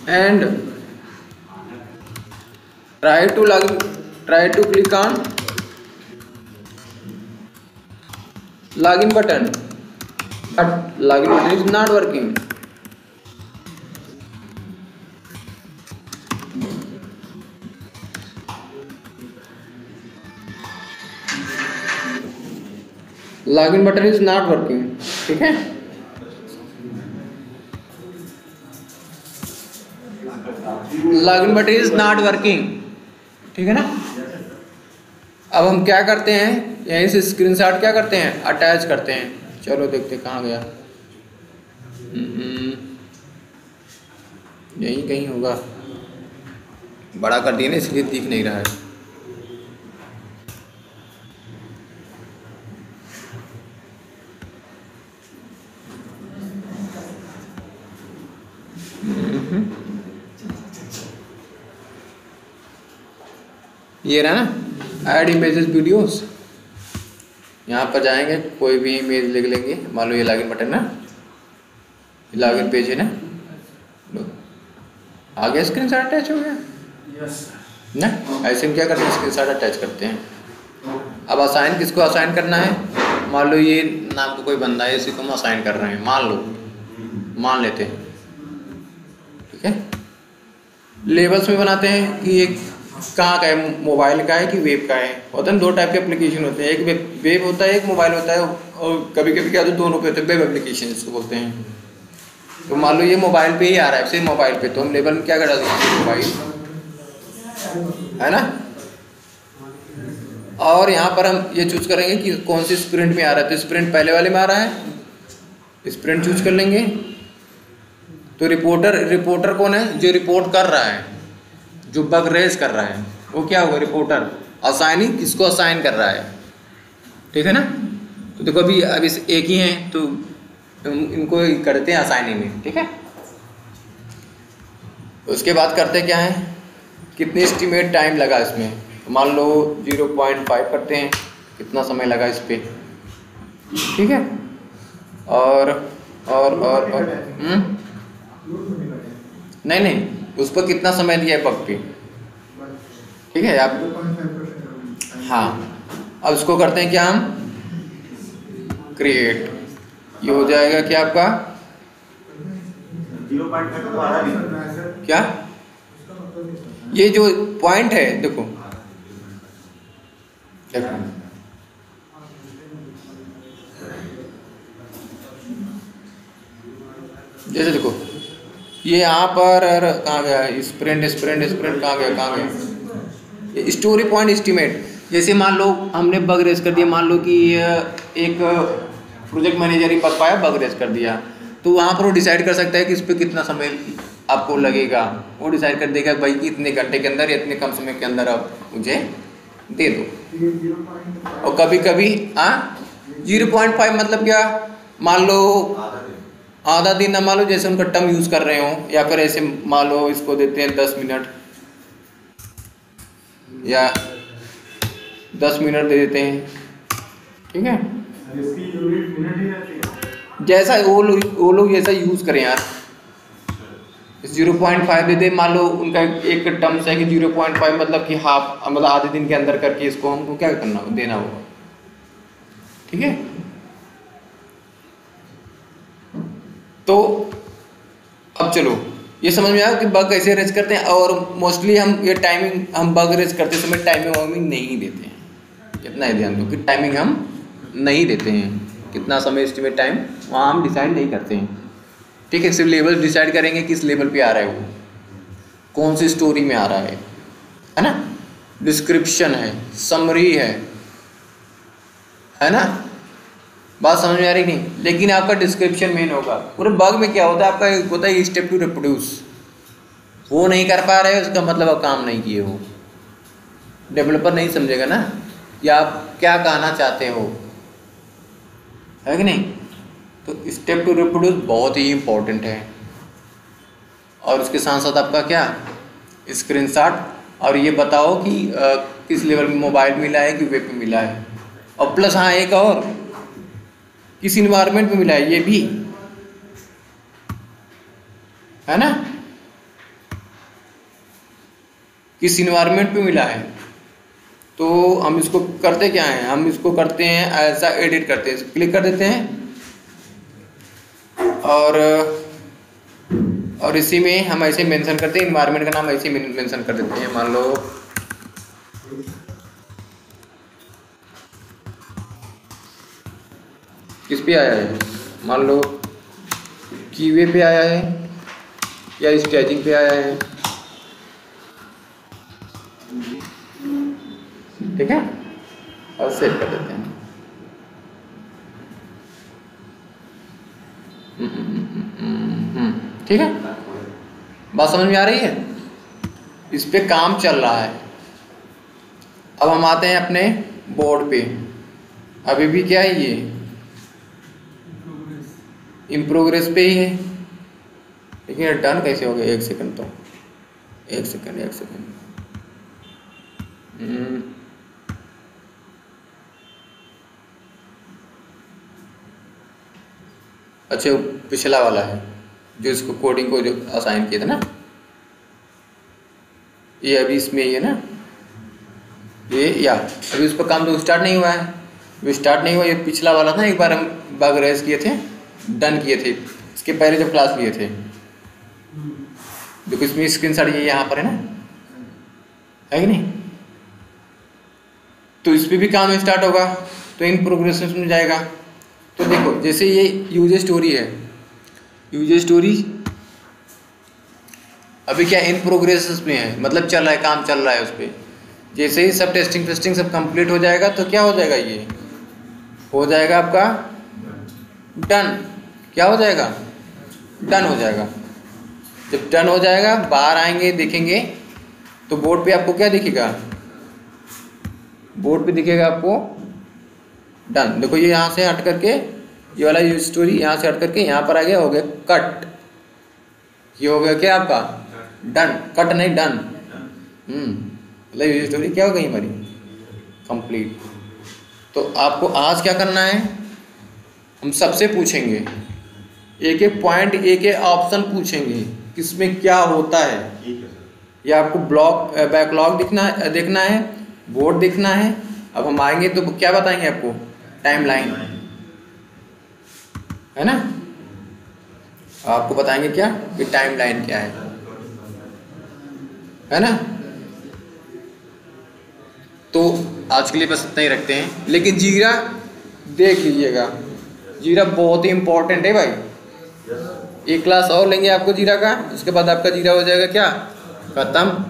and try to click on login button, but login button is not working। Login button is not working, ठीक है। Login button is not working, ठीक है ना। अब हम क्या करते हैं, यहीं से स्क्रीनशॉट क्या करते हैं, अटैच करते हैं। चलो देखते कहाँ गया, यहीं कहीं होगा, बड़ा कर दिया ना इसलिए दिख नहीं रहा है। ये रहा ना ऐड इमेजेस वीडियोस, यहाँ पर जाएंगे कोई भी इमेज लिख लेंगे। मान लो ये लॉगिन बटन ना, लॉगिन पेज है ना, आ गया स्क्रीनशॉट अटैच हो गया। यस ना ऐसे हम क्या करते हैं, स्क्रीनशॉट अटैच करते हैं। अब असाइन किसको असाइन करना है, मान लो ये नाम को कोई बंदा है, इसी को हम असाइन कर रहे हैं, मान लेते हैं, ठीक है। लेबल्स में बनाते हैं कि एक कहाँ का है, मोबाइल का है कि वेब का है। होता है दो टाइप के एप्लीकेशन होते हैं, एक वेब होता है, एक मोबाइल होता है, और कभी कभी क्या होता है दोनों पे होते हैं, वेब एप्लीकेशन इसको बोलते हैं। तो मान लो ये मोबाइल पे ही आ रहा है, सिर्फ मोबाइल पे, तो हम लेबल में क्या करा देंगे, मोबाइल, है ना। और यहाँ पर हम ये चूज करेंगे कि कौन सी स्प्रिंट में आ रहा है, तो स्प्रिंट पहले वाले में आ रहा है, स्प्रिंट चूज कर लेंगे। तो रिपोर्टर कौन है, जो रिपोर्ट कर रहा है, जो बग रेज कर रहा है, वो क्या होगा, रिपोर्टर। असाइनी किसको असाइन कर रहा है, ठीक है ना। तो देखो अभी इस एक ही हैं तो इनको करते हैं असाइनी में, ठीक है। उसके बाद करते क्या है, कितने एस्टिमेट टाइम लगा इसमें, तो मान लो 0.5 करते हैं, कितना समय लगा इस पर, ठीक है। और नहीं उस पर कितना समय दिया है बग पे, ठीक है आप। हाँ अब इसको करते हैं क्या हम, क्रिएट, ये हो जाएगा क्या आपका 0.5 तो आधा दिन, क्या, ये जो पॉइंट है देखो जैसे देखो ये यहाँ पर कहाँ गया, स्प्रिंट कहाँ गया, स्टोरी पॉइंट एस्टीमेट। जैसे मान लो हमने बग रेस कर दिया, मान लो कि एक प्रोजेक्ट मैनेजर ही बग पाया, बग रेस कर दिया, तो वहाँ पर वो डिसाइड कर सकता है कि इस पर कितना समय आपको लगेगा। वो डिसाइड कर देगा भाई कि इतने घंटे के अंदर या इतने कम समय के अंदर आप मुझे दे दो। और कभी कभी 0.5 मतलब क्या, मान लो आधा दिन ना, मान लो जैसे उनका टर्म यूज़ कर रहे हो, या फिर ऐसे मान लो इसको देते हैं 10 मिनट या 10 मिनट दे देते हैं, ठीक है। जैसा वो लोग जैसा यूज़ करें यार, 0.5 दे दे, मान लो उनका एक टर्म्स है कि 0.5 मतलब कि हाफ, मतलब आधे दिन के अंदर करके इसको हमको क्या करना देना होगा, ठीक है। तो अब चलो ये समझ में आया कि बग कैसे रेज करते हैं। और मोस्टली हम ये टाइमिंग, हम बग रेज करते समय टाइमिंग वाइमिंग नहीं देते हैं, इतना ही ध्यान दो कि टाइमिंग हम नहीं देते हैं, कितना समय एस्टिमेट टाइम वहाँ हम डिसाइड नहीं करते हैं, ठीक है। सिर्फ लेवल डिसाइड करेंगे किस लेवल पे आ रहा है वो, कौन सी स्टोरी में आ रहा है ना, डिस्क्रिप्शन है, समरी है ना, बात समझ में आ रही नहीं। लेकिन आपका डिस्क्रिप्शन मेन होगा। पूरे बग में क्या होता है, आपका एक होता है स्टेप टू रिप्रोड्यूस, वो नहीं कर पा रहे उसका मतलब आप काम नहीं किए हो, डेवलपर नहीं समझेगा ना कि आप क्या कहना चाहते हो, है कि नहीं। तो स्टेप टू रिप्रोड्यूस बहुत ही इम्पोर्टेंट है। और उसके साथ साथ आपका क्या, स्क्रीनशॉट, और ये बताओ कि किस लेवल में मोबाइल मिला है कि वेब पे मिला है, और प्लस हाँ एक और किस इन्वायरमेंट में मिला है ये भी, है ना, किस इन्वायरमेंट पे मिला है। तो हम इसको करते क्या हैं, हम इसको करते हैं ऐसा एडिट करते हैं, क्लिक कर देते हैं और इसी में हम ऐसे मेंशन करते हैं, इन्वायरमेंट का नाम ऐसे मेंशन कर देते हैं। मान लो किस पे आया है, मान लो कीवे पे आया है या स्टेजिंग पे आया है, ठीक है, और सेव कर देते हैं। ठीक है, बात समझ में आ रही है, इस पे काम चल रहा है। अब हम आते हैं अपने बोर्ड पे, अभी भी क्या है ये इन प्रोग्रेस पे ही है, लेकिन डन कैसे हो गया, एक सेकंड, तो एक सेकंड अच्छा पिछला वाला है जो इसको कोडिंग को जो असाइन किया था ना, ये अभी इसमें ही है ना, ये या अभी उस पर काम तो स्टार्ट नहीं हुआ है, अभी स्टार्ट नहीं हुआ। ये पिछला वाला था, एक बार हम बग रेज किए थे, डन किए थे, इसके पहले जो क्लास लिए थे, देखो इसमें स्क्रीनशॉट ये यहाँ पर है ना, है कि नहीं। तो इस पर भी काम स्टार्ट होगा, तो इन प्रोग्रेस में जाएगा। तो देखो जैसे ये यूजर स्टोरी है, यूजर स्टोरी अभी क्या इन प्रोग्रेस में है, मतलब चल रहा है, काम चल रहा है उस पर। जैसे ही सब टेस्टिंग सब कंप्लीट हो जाएगा तो क्या हो जाएगा, ये हो जाएगा आपका डन। क्या हो जाएगा, डन हो जाएगा। जब डन हो जाएगा बाहर आएंगे देखेंगे तो बोर्ड पे आपको क्या दिखेगा, बोर्ड पे दिखेगा आपको डन। देखो ये यहाँ से हट करके, ये वाला यूज स्टोरी यहाँ से हट करके यहाँ पर आ गया, हो गया कट। ये हो गया क्या आपका डन, कट नहीं डन। मतलब यूज स्टोरी क्या हो गई हमारी कंप्लीट। तो आपको आज क्या करना है, हम सबसे पूछेंगे एक एक पॉइंट, एक एक ऑप्शन पूछेंगे किसमें क्या होता है। ये आपको बैकलॉग देखना है, बोर्ड देखना है। अब हम आएंगे तो क्या बताएंगे आपको, टाइमलाइन, है ना, आपको बताएंगे क्या कि टाइमलाइन क्या है ना। तो आज के लिए बस इतना ही रखते हैं, लेकिन जीरा देख लीजिएगा, जीरा बहुत ही इंपॉर्टेंट है भाई। एक क्लास और लेंगे आपको जीरा का, उसके बाद आपका जीरा हो जाएगा क्या खत्म।